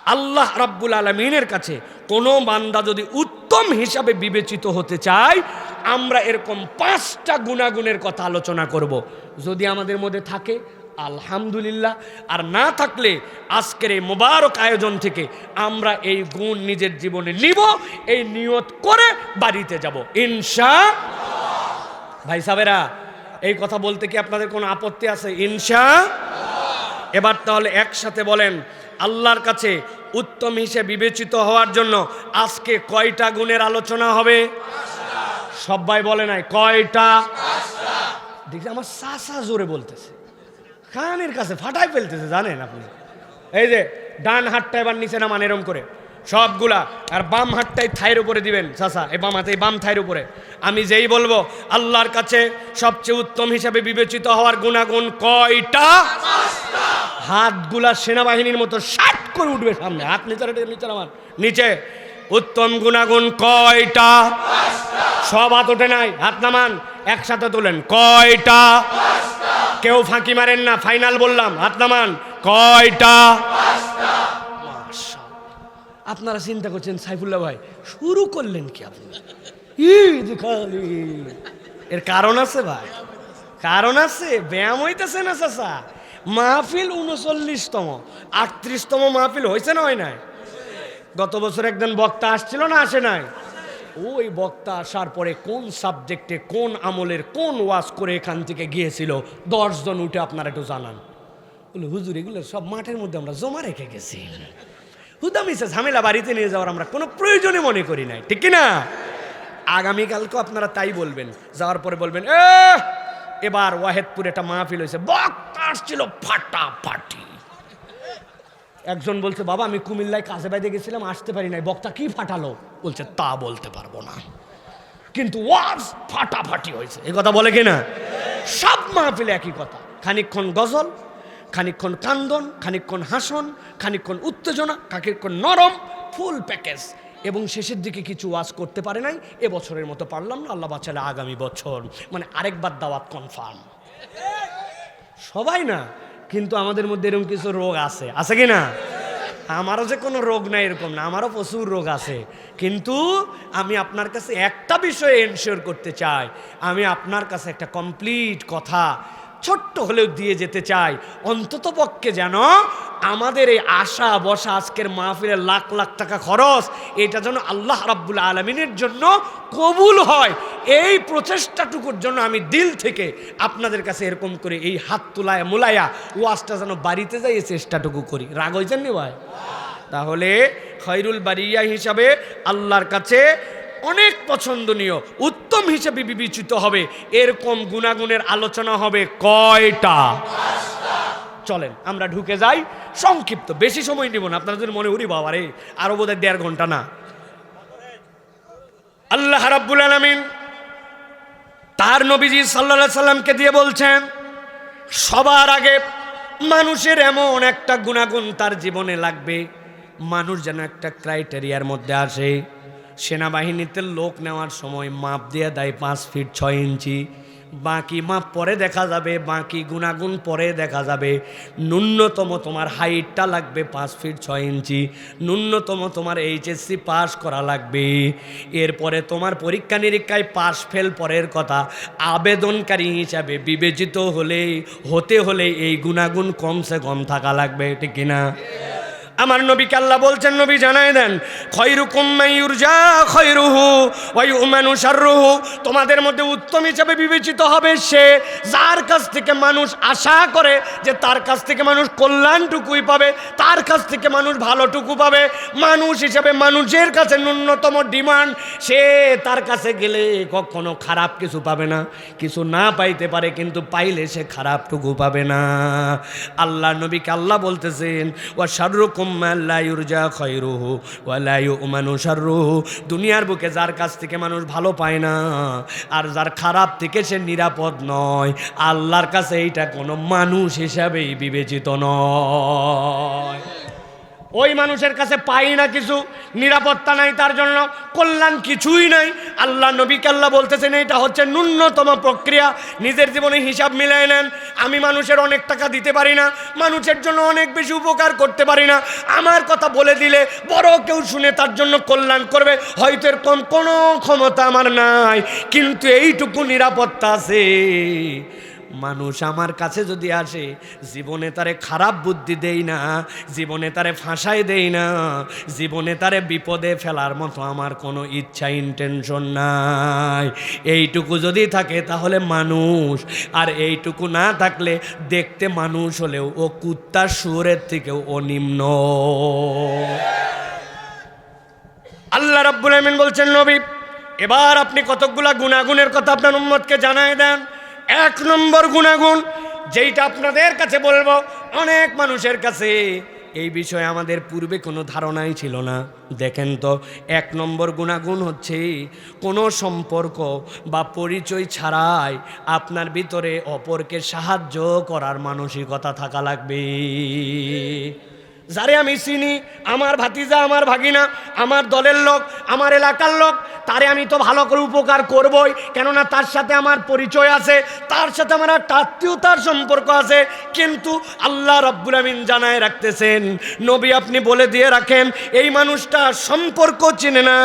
আল্লাহ রাব্বুল আলামিনের কাছে কোনো বান্দা যদি উত্তম হিসাবে বিবেচিত হতে চায়, আমরা এরকম 5টা গুণাগুণের কথা আলোচনা করব। যদি আমাদের মধ্যে থাকে আলহামদুলিল্লাহ, আর না থাকলে আজকের এই মোবারক আয়োজন থেকে আমরা এই গুণ নিজের জীবনে নিব, এই নিয়ত করে বাড়িতে যাব ইনশাআল্লাহ। ভাই সাহেবেরা, এই কথা বলতে কি আপনাদের কোনো আপত্তি আছে? ইনশাআল্লাহ। এবার তাহলে একসাথে বলেন, আল্লাহর কাছে উত্তম হিসেবে বিবেচিত হওয়ার জন্য আজকে কয়টা গুণের আলোচনা হবে? সবাই বলে নাই কয়টা? দেখছি আমার সাসা জোরে বলতেছে, কানের কাছে ফাটাই ফেলতেছে, জানেন আপনি? এই যে ডান হাতটা এবার নিচে নামান এরম করে সবগুলা, আর বাম হাতটাই থাইয়ের উপরে দিবেন। চাচা এই বাম হাতে, বাম থাইয়ের উপরে। আমি যেই বলবো আল্লাহর কাছে সবচেয়ে উত্তম হিসাবে বিবেচিত হওয়ার গুণাগুণ কয়টা, হাতগুলা সেনাবাহিনীর মতো শাট করে উঠবে সামনে। হাত নিচে, নিচে আমার নিচে। উত্তম গুণাগুণ কয়টা? সব হাত ওঠে নাই, হাত নামান, একসাথে তোলেন। কয়টা? কেউ ফাঁকি মারেন না, ফাইনাল বললাম, হাত নামান। কয়টা? আপনারা চিন্তা করছেন সাইফুল্লাহ ভাই শুরু করলেন কি আপনি? এর কারণ আছে ভাই, কারণ আছে। ব্যায়াম হইতেছে না চাচা। মাহফিল 39তম, 38তম মাহফিল হয়েছে না হয় নাই? গত বছর একজন বক্তা আসছিল না, আসে নাই? ওই বক্তা আসার পরে কোন সাবজেক্টে, কোন আমলের, কোন ওয়াজ করে এখান থেকে গিয়েছিল 10 জন উঠে আপনারা একটু জানান। বলে হুজুর এগুলো সব মাঠের মধ্যে আমরা জমা রেখে গেছি, হুদামিছে ঝামেলা বাড়িতে নিয়ে যাওয়ার আমরা কোনো প্রয়োজনই মনে করি নাই, ঠিক কিনা? আগামীকালকেও আপনারা তাই বলবেন, যাওয়ার পরে বলবেন এবার ওয়াহেদপুরে একটা মাহফিল হয়েছে, বক্তা আসছিল ফাটাফাটি। একজন বলছে বাবা আমি কুমিল্লায় কাজে বাইরে গেছিলাম, আসতে পারি নাই, বক্তা কি ফাটালো? বলছে তা বলতে পারবো না, কিন্তু ওয়াজ ফাটাফাটি হয়েছে। এই কথা বলে কিনা? সব মাহফিলে একই কথা, খানিকক্ষণ গজল, খানিকক্ষণ কান্দন, খানিকক্ষণ হাসন, খানিকক্ষণ উত্তেজনা, খানিকক্ষণ নরম, ফুল প্যাকেজ। এবং শেষের দিকে কিছু ওয়াজ করতে পারে নাই, এবছরের মতো পারলাম না, আল্লাহ বাঁচালে আগামী বছর, মানে আরেকবার দাওয়াত কনফার্ম। সবাই না, কিন্তু আমাদের মধ্যে এরকম কিছু রোগ আছে, আছে কি না? আমারও যে কোনো রোগ নাই এরকম না, আমারও প্রচুর রোগ আছে। কিন্তু আমি আপনার কাছে একটা বিষয়ে এনশিওর করতে চাই, আমি আপনার কাছে একটা কমপ্লিট কথা ছোট্ট হলেও দিয়ে যেতে চাই। অন্তত পক্ষে যেন আমাদের এই আশা বসা, আজকের মাহফিলের লাখ লাখ টাকা খরচ, এটা যেন আল্লাহ রাব্বুল আলামিনের জন্য কবুল হয়, এই প্রচেষ্টাটুকুর জন্য আমি দিল থেকে আপনাদের কাছে এরকম করে এই হাত তুলায়া মুলায়া ওয়াজটা যেন বাড়িতে যাই, এই চেষ্টাটুকু করি। রাগ হয়েছেন নি ভাই? তাহলে খৈরুল বারিয়া হিসাবে আল্লাহর কাছে অনেক পছন্দনীয়, উত্তম হিসেবে বিবেচিত হবে এরকম গুণাগুণের আলোচনা হবে কয়টা? চলেন আমরা ঢুকে যাই, সংক্ষিপ্ত, বেশি সময় নিব না। আপনারা যদি মনে উড়ি বাবা রে আরো বোধহয় 1.5 ঘন্টা না। আল্লাহ রাব্বুল আলামিন তার নবীজি সাল্লাল্লাহু আলাইহি সাল্লামকে দিয়ে বলছেন, সবার আগে মানুষের এমন একটা গুণাগুণ তার জীবনে লাগবে, মানুষ যেন একটা ক্রাইটেরিয়ার মধ্যে আসে। সেনাবাহিনীতে লোক নেওয়ার সময় মাপ দিয়ে দেয় 5 ফিট 6 ইঞ্চি, বাকি মাপ পরে দেখা যাবে, বাকি গুণাগুণ পরে দেখা যাবে। ন্যূনতম তোমার হাইটটা লাগবে 5 ফিট 6 ইঞ্চি, ন্যূনতম তোমার এইচএসসি পাস করা লাগবে। এরপরে তোমার পরীক্ষা নিরীক্ষায় পাস ফেল পরের কথা, আবেদনকারী হিসাবে বিবেচিত হতে হলে এই গুণাগুণ কমসে কম থাকা লাগবে, ঠিক কিনা? আমার নবীকে আল্লাহ বলছেন, নবী জানায় দেন, খয়রুকুম মান ইউরজা খয়রুহু ওয়া ইউমানু শাররুহু, তোমাদের মধ্যে উত্তম হিসেবে বিবেচিত হবে সে যার কাছ থেকে মানুষ আশা করে যে তার কাছ থেকে মানুষ কল্যাণটুকুই পাবে, তার কাছ থেকে মানুষ ভালোটুকু পাবে। মানুষ হিসেবে মানুষের কাছে ন্যূনতম ডিমান্ড, সে তার কাছে গেলে কখনো খারাপ কিছু পাবে না, কিছু না পাইতে পারে, কিন্তু পাইলে সে খারাপটুকু পাবে না। আল্লাহ নবীকে আল্লাহ বলতেছেন, ওয়া শাররুকুম মান লা ইউরজা খয়রুহু ওয়া লা ইউমানু শাররুহু, দুনিয়ার বুকে যার কাছ থেকে মানুষ ভালো পায় না আর যার খারাপ থেকে সে নিরাপদ নয়, আল্লাহর কাছে এইটা কোনো মানুষ হিসাবেই বিবেচিত নয়। ওই মানুষের কাছে পাই না কিছু, নিরাপত্তা নাই, তার জন্য কল্যাণ কিছুই নাই। আল্লাহ নবীকে আল্লাহ বলতেছেন এটা হচ্ছে ন্যূনতম প্রক্রিয়া। নিজের জীবনে হিসাব মিলাই নেন। আমি মানুষের অনেক টাকা দিতে পারি না, মানুষের জন্য অনেক বেশি উপকার করতে পারি না, আমার কথা বলে দিলে বড় কেউ শুনে তার জন্য কল্যাণ করবে, হয়তো এরকম কোনো ক্ষমতা আমার নাই, কিন্তু এইটুকু নিরাপত্তা আছে। মানুষ আমার কাছে যদি আসে, জীবনে তারে খারাপ বুদ্ধি দেই না, জীবনে তারে ফাঁসাই দেই না, জীবনে তারে বিপদে ফেলার মতো আমার কোনো ইচ্ছা ইন্টেনশন নাই। এইটুকু যদি থাকে তাহলে মানুষ, আর এইটুকু না থাকলে দেখতে মানুষ হলেও ও কুত্তা শুয়োরের থেকেও ও নিম্ন। আল্লাহ রাব্বুল আমিন বলছেন, নবী এবার আপনি কতকগুলা গুনাগুনের কথা আপনার উম্মতকে জানায় দেন। 1 নম্বর গুনাগুন, যেইটা আপনাদের কাছে বলবো, অনেক মানুষের কাছে এই বিষয়ে আমাদের পূর্বে কোনো ধারণাই ছিল না। দেখেন তো, 1 নম্বর গুনাগুন হচ্ছে কোনো সম্পর্ক বা পরিচয় ছাড়াই আপনার ভিতরে অপরকে সাহায্য করার মানসিকতা থাকা লাগবে। যারে আমি চিনি, আমার ভাতিজা, আমার ভাগিনা, আমার দলের লোক, আমার এলাকার লোক, তারে আমি তো ভালো করে উপকার করবই, কেননা তার সাথে আমার পরিচয় আছে, তার সাথে আমার একটা আত্মীয়তার সম্পর্ক আছে। কিন্তু আল্লাহ রাব্বুল আমিন জানায় রাখতেছেন, নবী আপনি বলে দিয়ে রাখেন, এই মানুষটা সম্পর্ক চেনে না,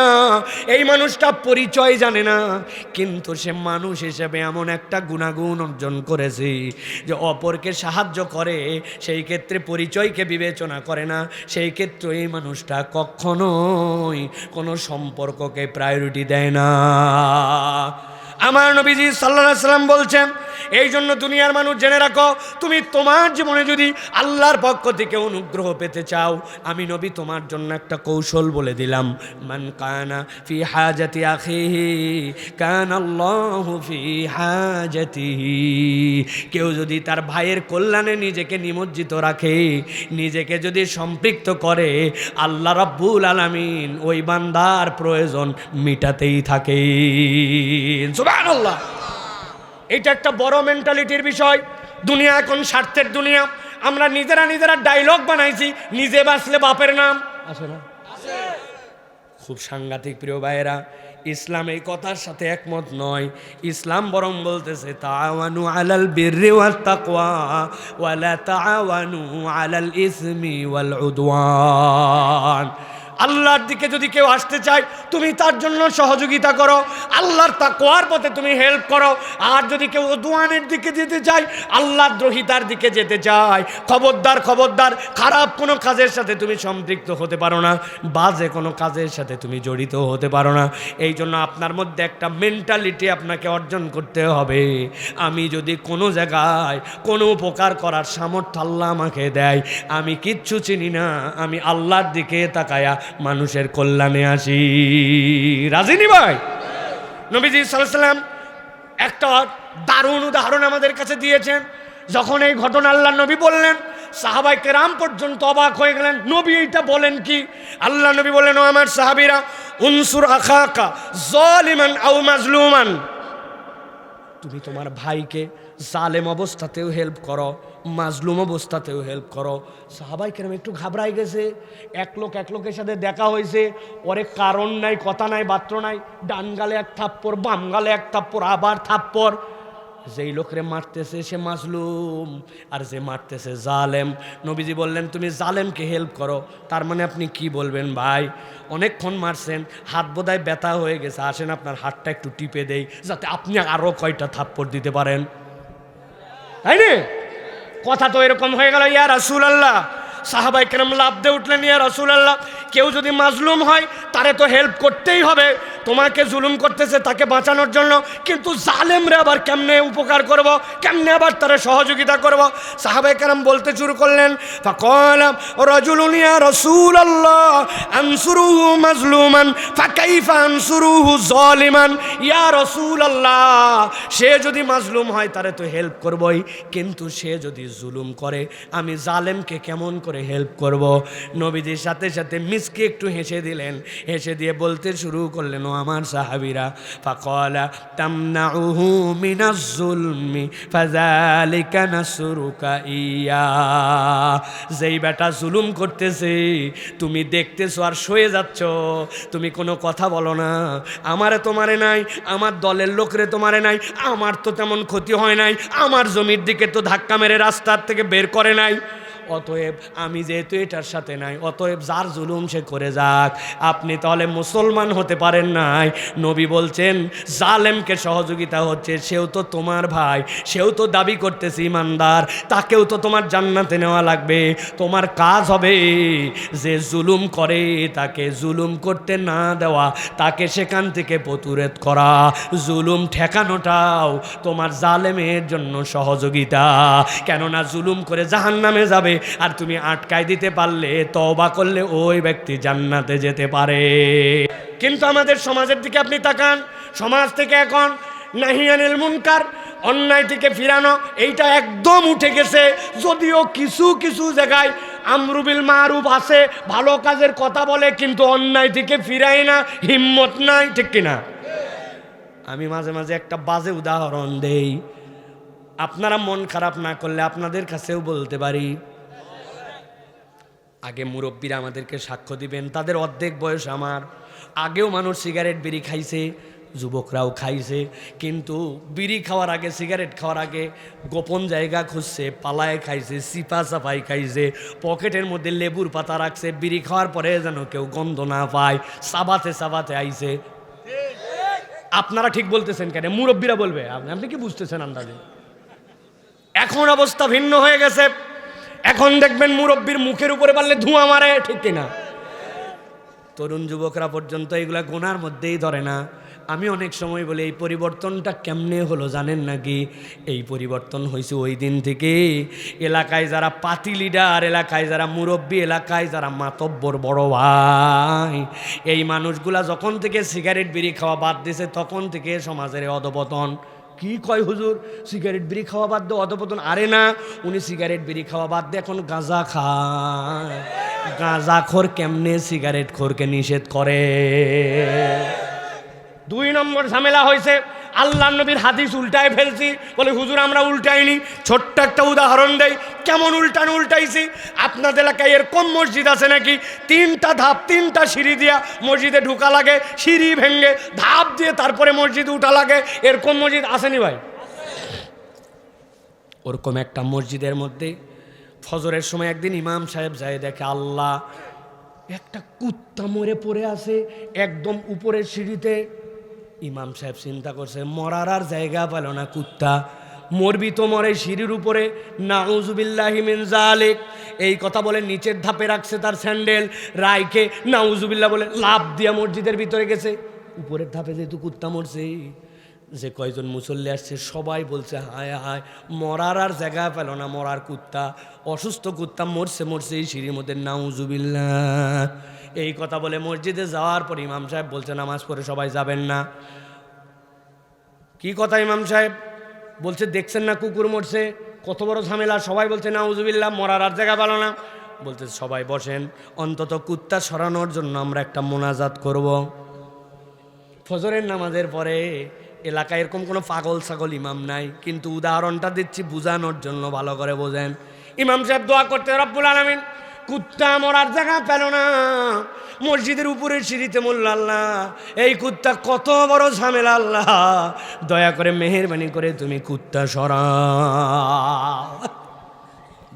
এই মানুষটা পরিচয় জানে না, কিন্তু সে মানুষ হিসেবে এমন একটা গুণাগুণ অর্জন করেছে যে অপরকে সাহায্য করে, সেই ক্ষেত্রে পরিচয়কে বিবেচনা করে না, সেই ক্ষেত্রে এই মানুষটা কখনোই কোনো সম্পর্ককে প্রায়োরিটি দেয় না। আমার নবীজি সাল্লাল্লাহু আলাইহি সাল্লাম বলছেন, এই জন্য দুনিয়ার মানুষ জেনে রাখো, তুমি তোমার জীবনে যদি আল্লাহর পক্ষ থেকে অনুগ্রহ পেতে চাও, আমি নবী তোমার জন্য একটা কৌশল বলে দিলাম। মান কানা ফি হাজাতি আখিহি কানাল্লাহু ফি হাজাতিহি। কেউ যদি তার ভাইয়ের কল্যাণে নিজেকে নিমজ্জিত রাখে, নিজেকে যদি সম্পৃক্ত করে, আল্লাহ রাব্বুল আলামিন ওই বান্দার প্রয়োজন মিটাতেই থাকে। সুবহানাল্লাহ। এটা একটা বড় মেন্টালিটির বিষয়। দুনিয়া এখন স্বার্থের দুনিয়া। আমরা নিজেরা ডায়লগ বানাইছি, নিজে বাঁচলে বাপের নাম আসে না, খুব সাংঘাতিক। প্রিয় ভাইয়েরা, ইসলাম এই কথার সাথে একমত নয়। ইসলাম বরং বলতেছে, তাআওয়ানু আলাল বিররি ওয়াত তাকওয়া ওয়া লা তাআওয়ানু আলাল ইসমি ওয়াল উদওয়ান। আল্লাহর দিকে যদি কেউ আসতে চায়, তুমি তার জন্য সহযোগিতা করো, আল্লাহর তাকওয়ার পথে তুমি হেল্প করো। আর যদি কেউ উদওয়ানের দিকে যেতে চায়, আল্লাহর দ্রোহিতার দিকে যেতে চায়, খবরদার খবরদার, খারাপ কোনো কাজের সাথে তুমি সম্পৃক্ত হতে পারো না, বাজে কোনো কাজের সাথে তুমি জড়িত হতে পারো না। এই জন্য আপনার মধ্যে একটা মেন্টালিটি আপনাকে অর্জন করতে হবে। আমি যদি কোনো জায়গায় কোনো উপকার করার সামর্থ্য আল্লাহ আমাকে দেয়, আমি কিচ্ছু চিনি না, আমি আল্লাহর দিকে তাকায়া মানুষের কল্যাণে আসি। রাজি নি ভাই? নবীজি সাল্লাল্লাহু আলাইহি সাল্লাম একটা দারুণ উদাহরণ আমাদের কাছে দিয়েছেন। যখন এই ঘটনা আল্লাহ নবী বললেন, সাহাবায়ে কেরাম পর্যন্ত অবাক হয়ে গেলেন, নবী এইটা বলেন কি? আল্লাহ নবী বললেন, ও আমার সাহাবীরা, উনসুর আখাকা যালিমান আও মাজলুমান। তুমি তোমার ভাইকে জালেম অবস্থাতেও হেল্প করো, মাজলুম অবস্থাতেও হেল্প করো। সাহাবায়ে কেরাম একটু ঘাবড়াই গেছে। এক লোকের সাথে দেখা হয়েছে, ওরে কারণ নাই, কথা নাই, বাত্র নাই, ডান গালে এক থাপ্পড়, বাম গালে এক থাপ্পড়, আবার থাপ্পড়। যেই লোকরে মারতেছে সে মাজলুম, আর যে মারতেছে জালেম। নবীজি বললেন, তুমি জালেমকে হেল্প করো। তার মানে আপনি কি বলবেন ভাই? অনেকক্ষণ মারছেন, হাত বোধহয় ব্যথা হয়ে গেছে, আসেন আপনার হাতটা একটু টিপে দেই, যাতে আপনি আরও কয়টা থাপ্পড় দিতে পারেন। তাই না? কথা তো এরকম হয়ে গেল। ইয়া রাসূলুল্লাহ, সাহাবায়ে কেরাম লাফ দিয়ে উঠলেন, ইয়া রাসূলুল্লাহ, কেউ যদি মাজলুম হয় তারে তো হেল্প করতেই হবে, তোমাকে জুলুম করতেছে তাকে বাঁচানোর জন্য, কিন্তু জালেমরে আবার কেমনে উপকার করব, কেমনে আবার তারে সহযোগিতা করব? সাহাবায়ে কেরাম বলতে শুরু করলেন, ফাকালা রাজুলুন ইয়া রাসূলুল্লাহ আনসুরুহু মাজলুমান ফাকাইফা আনসুরুহু যালিমান। ইয়া রাসূলুল্লাহ, সে যদি মাজলুম হয় তারে তো হেল্প করবই, কিন্তু সে যদি জুলুম করে, আমি জালেমকে কেমন করে হেল্প করব? নবীজির সাথে সাথে মিসকে একটু হেসে দিলেন, হেসে দিয়ে বলতে শুরু করলেন, ও আমার সাহাবীরা ফাকালা তামনাউহু মিনাজ যুলমি ফাযালিকা নাসরুকা ইয়া, যেই বেটা জুলুম করতেছে তুমি দেখতেছো আর শুয়ে যাচ্ছ, তুমি কোনো কথা বলো না, আমারে তোমারে নাই, আমার দলের লোকরে তোমারে নাই, আমার তো তেমন ক্ষতি হয় নাই, আমার জমির দিকে তো ধাক্কা মেরে রাস্তার থেকে বের করে নাই, অতএব আমি যেহেতু এটার সাথে নাই, অতএব যার জুলুম সে করে যাক। আপনি তাহলে মুসলমান হতে পারেন নাই। নবী বলছেন জালেমকে সহযোগিতা হচ্ছে, সেও তো তোমার ভাই, সেও তো দাবি করতেছে ইমানদার, তাকেও তো তোমার জান্নাতে নেওয়া লাগবে। তোমার কাজ হবে যে জুলুম করে তাকে জুলুম করতে না দেওয়া, তাকে সেখান থেকে প্রতিরোধ করা, জুলুম ঠেকানোটাও তোমার জালেমের জন্য সহযোগিতা। কেননা জুলুম করে জাহান্নামে যাবে, আর তুমি আটকায় দিতে পারলে, তওবা করলে ওই ব্যক্তি জান্নাতে যেতে পারে। কিন্তু আমাদের সমাজের দিকে আপনি তাকান, সমাজ থেকে এখন নাহি আনিল মুনকার, অন্যায় থেকে ফিরানো, এইটা একদম উঠে গেছে। যদিও কিছু কিছু জায়গায় আমরু বিল মারুফ আছে, ভালো কাজের কথা বলে, কিন্তু অন্যায় থেকে ফিরায় না, হিম্মত নাই, ঠিক কিনা? আমি মাঝে মাঝে একটা বাজে উদাহরণ দেই, আপনারা মন খারাপ না করলে আপনাদের কাছেও বলতে পারি। আগে মুরব্বীরা আমাদেরকে সাক্ষ্য দিবেন, তাদের অর্ধেক বয়স আমার। আগেও মানুষ সিগারেট বিড়ি খাইছে, যুবকরাও খাইছে, কিন্তু বিড়ি খাওয়ার আগে, সিগারেট খাওয়ার আগে গোপন জায়গা খুঁজছে, পালায় খাইছে, সিপা সাফাই খাইছে, পকেটের মধ্যে লেবুর পাতা রাখছে, বিড়ি খাওয়ার পরে যেন কেউ গন্ধ না পায়, সাবাতে সাবাতে আইছে। আপনারা ঠিক বলতেছেন কেন? মুরব্বীরা বলবে, আপনি কি বুঝতেছেন আন্দাজে? এখন অবস্থা ভিন্ন হয়ে গেছে। এখন দেখবেন মুরব্বীর মুখের উপরে পারলে ধোঁয়া মারে, ঠিক কিনা? তরুণ যুবকরা পর্যন্ত এগুলা গুনার মধ্যেই ধরে না। আমি অনেক সময় বলি, এই পরিবর্তনটা কেমনে হলো জানেন নাকি? এই পরিবর্তন হয়েছে ওই দিন থেকে এলাকায় যারা পাতি লিডার, এলাকায় যারা মুরব্বী, এলাকায় যারা মাতব্বর বড় ভাই, এই মানুষগুলা যখন থেকে সিগারেট বিড়ি খাওয়া বাদ দিয়েছে, তখন থেকে সমাজের অধপতন। কি কয় হুজুর, সিগারেট বিড়ি খাওয়া বাদ দিয়ে অধপতন? আরে না, উনি সিগারেট বিড়ি খাওয়া বাদ দিয়ে এখন গাঁজা খায়। গাঁজাখোর কেমনে সিগারেট খোরকে নিষেধ করে? 2 নম্বর ঝামেলা হয়েছে, আল্লাহ নবীর হাদিস উল্টায় ফেলছি। বলে হুজুর আমরা উল্টাইনি। ছোট্ট একটা উদাহরণ দেই, কেমন উল্টাইছি। আপনাদের এলাকায় এরকম মসজিদ আছে নাকি 3টা ধাপ, 3টা সিঁড়ি দিয়া মসজিদে ঢুকা লাগে, সিঁড়ি ভেঙে ধাপ দিয়ে তারপরে মসজিদে উঠা লাগে? এরকম মসজিদ আসেনি ভাই? ওরকম একটা মসজিদের মধ্যে ফজরের সময় একদিন ইমাম সাহেব যায়, দেখে আল্লাহ, একটা কুত্তা মরে পড়ে আছে একদম উপরের সিঁড়িতে। ইমাম সাহেব চিন্তা করছে, মরার আর জায়গা পেল না, কুত্তা মরবি তো মরে সিঁড়ির উপরে, নাউজুবিল্লাহি মিন যালিক, এই কথা বলে নিচের ধাপে রাখছে তার স্যান্ডেল, রাইকে নাউজুবিল্লাহ বলে লাফ দিয়া মসজিদের ভিতরে গেছে। উপরের ধাপে যেহেতু কুত্তা মরছে, যে কয়জন মুসল্লি আসছে সবাই বলছে হায় হায়, মরার আর জায়গা পেল না, মরার কুত্তা, অসুস্থ কুত্তা মরছে এই সিঁড়ির মধ্যে, নাউজুবিল্লাহ। এই কথা বলে মসজিদে যাওয়ার পর ইমাম সাহেব বলছে নামাজ পড়ে সবাই যাবেন না। কি কথা ইমাম সাহেব বলছে, দেখছেন না কুকুর মরছে, কত বড় ঝামেলা, সবাই বলছে নাউজুবিল্লাহ, মরার আর জায়গা পেল না। বলতে সবাই বসেন, অন্তত কুত্তা সরানোর জন্য আমরা একটা মোনাজাত করব। ফজরের নামাজের পরে এলাকায় এরকম কোনো পাগল ছাগল ইমাম নাই, কিন্তু উদাহরণটা দিচ্ছি বোঝানোর জন্য, ভালো করে বোঝেন। ইমাম সাহেব দোয়া করতে, রব্বুল আলামিন, কুত্তা মরার জায়গা পেল না, মসজিদের উপরের সিঁড়িতে মরল আল্লাহ, এই কুত্তা কত বড় ঝামেলা আল্লাহ, দয়া করে মেহেরবানি করে তুমি কুত্তা সরাও।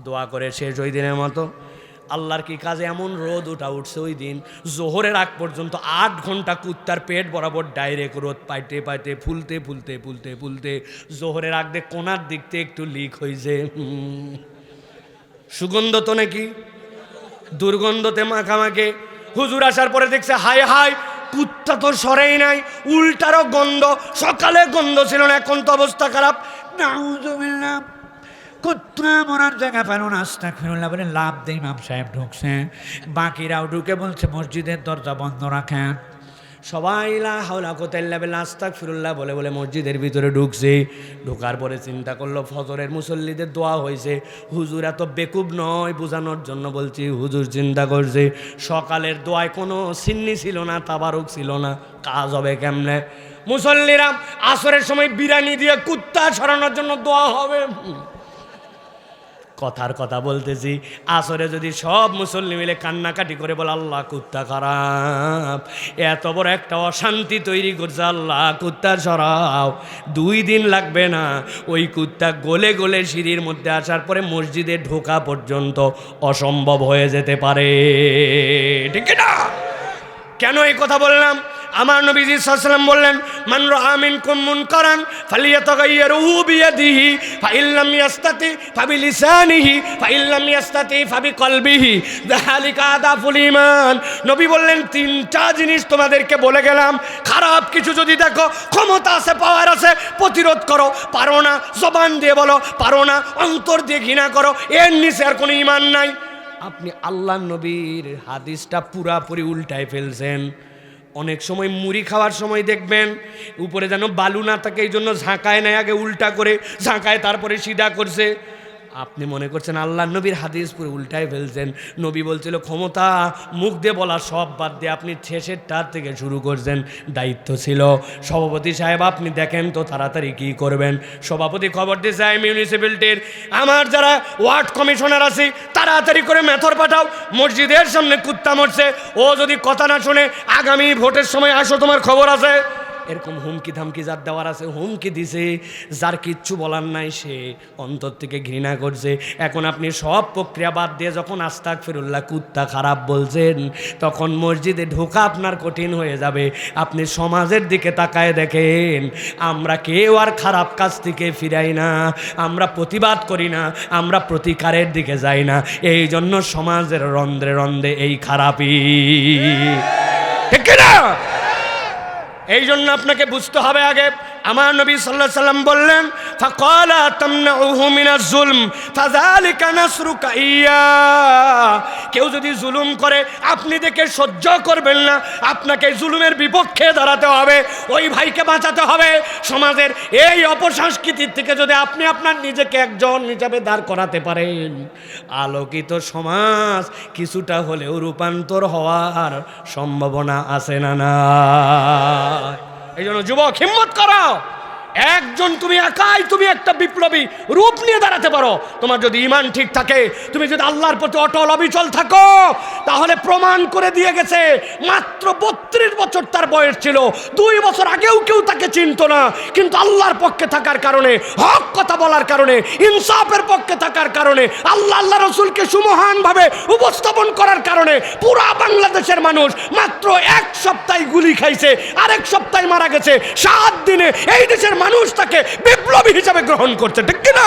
দোয়া করে শেষ ওই দিনের মতো। আল্লাহর কি কাজে এমন রোদ উঠছে ওই দিন, জোহরের আগ পর্যন্ত 8 ঘন্টা কুত্তার পেট বরাবর ডাইরেক্ট রোদ পাইতে পাইতে ফুলতে জোহরের আগ দিয়ে কোনার দিক থেকে একটু লিক হয়েছে। সুগন্ধ তো নাকি, দুর্গন্ধতে মাখামাখে। হুজুর আসার পরে দেখছে হায় হায়, কুত্তা তো সরেই নাই, উল্টারও গন্ধ। সকালে গন্ধ ছিল না, এখন তো অবস্থা খারাপ। নাউজুবিল্লাহ, কুত্তা মরার জায়গা পেল না, আস্তাগফিরুল্লাহ বলে লাভ দিয়ে ইমাম সাহেব ঢুকছে। বাকিরাও ঢুকে বলছে মসজিদের দরজা বন্ধ রাখেন। সবাই লা হাওলা কুওয়াতা ইল্লা বিল্লাহ আস্তাগফিরুল্লাহ বলে বলে মসজিদের ভিতরে ঢুকছে। ঢোকার পরে চিন্তা করলো ফজরের মুসল্লিদের দোয়া হয়েছে, হুজুর এত বেকুব নয়, বোঝানোর জন্য বলছি। হুজুর চিন্তা করছে সকালের দোয়ায় কোনো সিন্নি ছিল না, তাবারুক ছিল না, কাজ হবে কেমনে? মুসল্লিরা আসরের সময় বিরিয়ানি দিয়ে কুত্তা সরানোর জন্য দোয়া হবে। কথার কথা বলতেছি, আসরে যদি সব মুসল্লি মিলে কান্নাকাটি করে বলে আল্লাহ কুত্তা খারাপ, এত বড় একটা অশান্তি তৈরি করছে, আল্লাহ কুত্তা সরাও, 2 দিন লাগবে না, ওই কুত্তা গলে গলে সিঁড়ির মধ্যে আসার পরে মসজিদে ঢোকা পর্যন্ত অসম্ভব হয়ে যেতে পারে। ঠিক না? কেন এই কথা বললাম? আমার নবীজি সাল্লাল্লাহু আলাইহি ওয়াসাল্লাম বললেন, মান রাআ মিনকুম মুনকারান ফালিয়াতাগায়্যারহু বিয়াদিহি ফাইল্লাম ইয়াস্তাতি ফাবিলিসানিহি ফাইল্লাম ইয়াস্তাতি ফাবিকলবিহি যালিকা আদাফুল ঈমান। নবী বললেন 3টা জিনিস তোমাদেরকে বলে গেলাম, খারাপ কিছু যদি দেখো, ক্ষমতা আছে, পাওয়ার আছে, প্রতিরোধ করো, পারো না জবান দিয়ে বলো, পারো না অন্তর দিয়ে ঘৃণা করো, এর নিচে আর কোনো ঈমান নাই। আপনি আল্লাহর নবীর হাদিসটা পুরাপুরি উল্টায় ফেলছেন। অনেক সময় মুড়ি খাওয়ার সময় দেখবেন উপরে যেন বালু না থাকে, এই জন্য ঝাঁকায় নেয়, আগে উল্টা করে ঝাঁকায় তারপরে সিধা করছে। আপনি মনে করছেন আল্লাহ নবীর হাদিস পুরো উল্টায় ফেলছেন। নবী বলছিল ক্ষমতা, মুখ দিয়ে বলা সব বাদ দিয়ে আপনি শেষেরটার থেকে শুরু করছেন। দায়িত্ব ছিল সভাপতি সাহেব, আপনি দেখেন তো তাড়াতাড়ি কী করবেন। সভাপতি খবর দিয়ে যায় মিউনিসিপ্যালিটির, আমার যারা ওয়ার্ড কমিশনার আছে তাড়াতাড়ি করে মেথর পাঠাও, মসজিদের সামনে কুত্তা মরছে, ও যদি কথা না শুনে আগামী ভোটের সময় আসো, তোমার খবর আছে। এরকম হুমকি ধামকি যার দেওয়ার আছে হুমকি দিছে, যার কিচ্ছু বলার নাই সে অন্তর থেকে ঘৃণা করছে। এখন আপনি সব প্রক্রিয়া বাদ দিয়ে যখন আস্তাগফিরুল্লাহ কুত্তা খারাপ বলছেন, তখন মসজিদে ঢোকা আপনার কঠিন হয়ে যাবে। আপনি সমাজের দিকে তাকায় দেখেন, আমরা কেউ আর খারাপ কাজ থেকে ফিরাই না, আমরা প্রতিবাদ করি না, আমরা প্রতিকারের দিকে যাই না। এই জন্য সমাজের রন্ধ্রে রন্ধ্রে এই খারাপই, ঠিক না? এই জন্য আপনাকে বুঝতে হবে আগে। আমার নবী সাল্লাল্লাহু আলাইহি সাল্লাম বললেন, ফাকালা তামনাউহু মিনাজ জুলম ফাযালিকা নাসরুকা ইয়া। কেউ যদি জুলুম করে আপনি দেখে সহ্য করবেন না, আপনাকে জুলুমের বিপক্ষে দাঁড়াতে হবে, ওই ভাইকে বাঁচাতে হবে। সমাজের এই অপসংস্কৃতির থেকে যদি আপনি আপনার নিজেকে একজন হিসাবে দাঁড় করাতে পারেন, আলোকিত সমাজ কিছুটা হলেও রূপান্তর হওয়ার সম্ভাবনা আছে না? না, এই জন্য যুবক হিম্মত করো। একজন তুমি একাই, তুমি একটা বিপ্লবী রূপ নিয়ে দাঁড়াতে পারো। তোমার যদি ঈমান ঠিক থাকে, তুমি যদি আল্লাহর প্রতি অটল অবিচল থাকো, তাহলে প্রমাণ করে দিয়ে গেছে। মাত্র 32 বছর তার বয়স ছিল, 2 বছর আগেও কেউ তাকে চিনত না, কিন্তু আল্লাহর পক্ষে থাকার কারণে, হক কথা বলার কারণে, ইনসাফের পক্ষে থাকার কারণে, আল্লাহ রসুলকে সুমহানভাবে উপস্থাপন করার কারণে পুরা বাংলাদেশের মানুষ মাত্র 1 সপ্তাহে গুলি খাইছে, আরেক সপ্তাহে মারা গেছে। 7 দিনে এই দেশের মানুষ তাকে বিপ্লবী হিসাবে গ্রহণ করছে, ঠিক কিনা?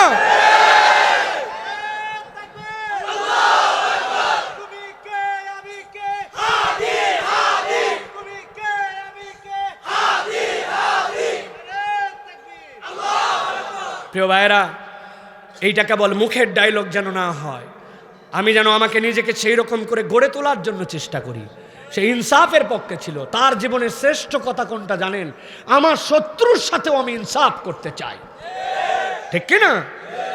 প্রিয় ভাইয়েরা, এইটা কেবল মুখের ডায়লগ যেন না হয়। আমি যেন আমাকে নিজেকে সেই রকম করে গড়ে তোলার জন্য চেষ্টা করি। সে ইনসাফের পক্ষে ছিল। তার জীবনের শ্রেষ্ঠ কথা কোনটা জানেন? আমার শত্রুর সাথেও আমি ইনসাফ করতে চাই, ঠিক কিনা?